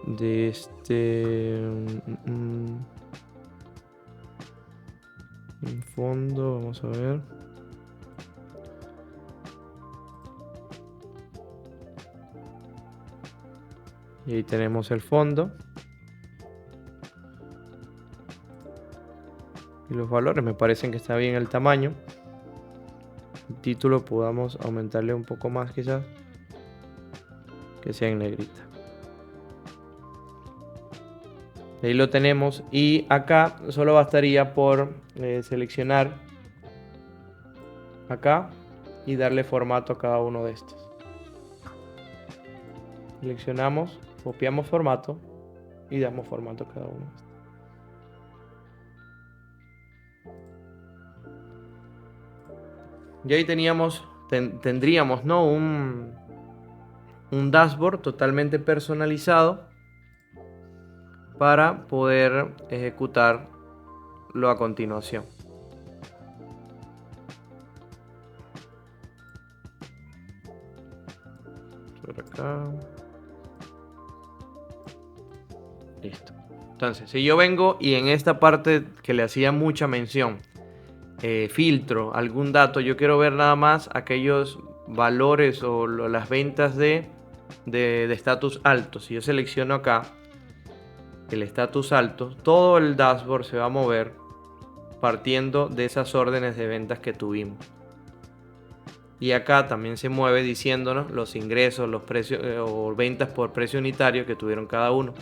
de este en fondo, vamos a ver. Y ahí tenemos el fondo. Y los valores me parecen que está bien el tamaño. El título podamos aumentarle un poco más quizás. Que sea en negrita. Ahí lo tenemos. Y acá solo bastaría por seleccionar acá y darle formato a cada uno de estos. Seleccionamos, copiamos formato y damos formato a cada uno de estos. Y ahí tendríamos, ¿no? un dashboard totalmente personalizado para poder ejecutarlo a continuación. Por acá. Listo. Entonces, si yo vengo y en esta parte que le hacía mucha mención, filtro algún dato, yo quiero ver nada más aquellos valores o las ventas de estatus alto. Si yo selecciono acá el estatus alto, todo el dashboard se va a mover partiendo de esas órdenes de ventas que tuvimos. Y acá también se mueve diciéndonos los ingresos, los precios o ventas por precio unitario que tuvieron cada uno.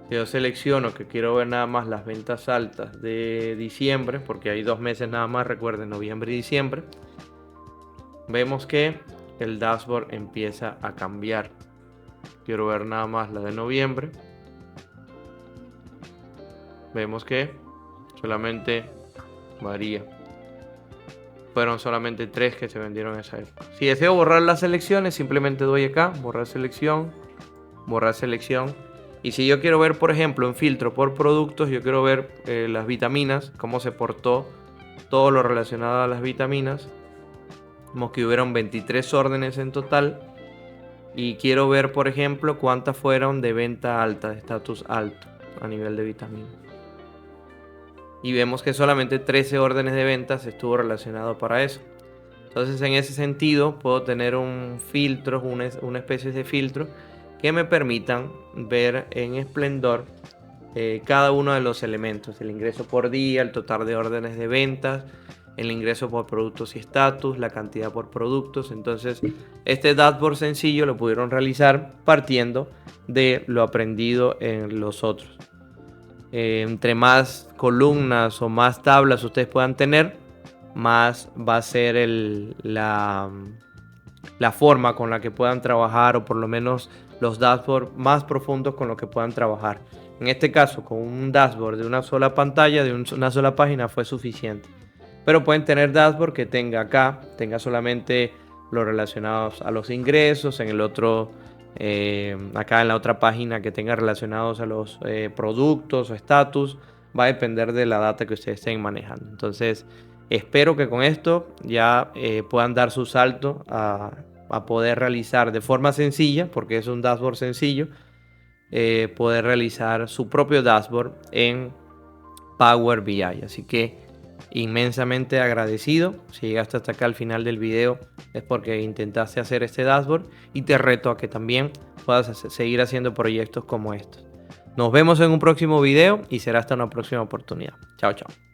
Si yo selecciono que quiero ver nada más las ventas altas de diciembre, porque hay 2 meses nada más, recuerden, noviembre y diciembre, vemos que el dashboard empieza a cambiar. Quiero ver nada más la de noviembre. Vemos que solamente varía. Fueron solamente 3 que se vendieron en esa época. Si deseo borrar las selecciones, simplemente doy acá, borrar selección, borrar selección. Y si yo quiero ver, por ejemplo, en filtro por productos, yo quiero ver las vitaminas, cómo se portó todo lo relacionado a las vitaminas. Vemos que hubieron 23 órdenes en total. Y quiero ver, por ejemplo, cuántas fueron de venta alta, de estatus alto a nivel de vitaminas. Y vemos que solamente 13 órdenes de ventas estuvo relacionado para eso. Entonces, en ese sentido, puedo tener un filtro, una especie de filtro que me permitan ver en esplendor cada uno de los elementos, el ingreso por día, el total de órdenes de ventas, el ingreso por productos y estatus, la cantidad por productos. Entonces, este dashboard sencillo lo pudieron realizar partiendo de lo aprendido en los otros. Entre más columnas o más tablas ustedes puedan tener, más va a ser la forma con la que puedan trabajar, o por lo menos los dashboards más profundos con los que puedan trabajar. En este caso, con un dashboard de una sola pantalla, de una sola página, fue suficiente. Pero pueden tener dashboard que tenga solamente los relacionados a los ingresos, en el otro, acá en la otra página que tenga relacionados a los productos o estatus. Va a depender de la data que ustedes estén manejando. Entonces, espero que con esto ya puedan dar su salto a poder realizar de forma sencilla, porque es un dashboard sencillo, poder realizar su propio dashboard en Power BI. Así que inmensamente agradecido. Si llegaste hasta acá al final del video es porque intentaste hacer este dashboard, y te reto a que también puedas seguir haciendo proyectos como estos. Nos vemos en un próximo video y será hasta una próxima oportunidad. Chao, chao.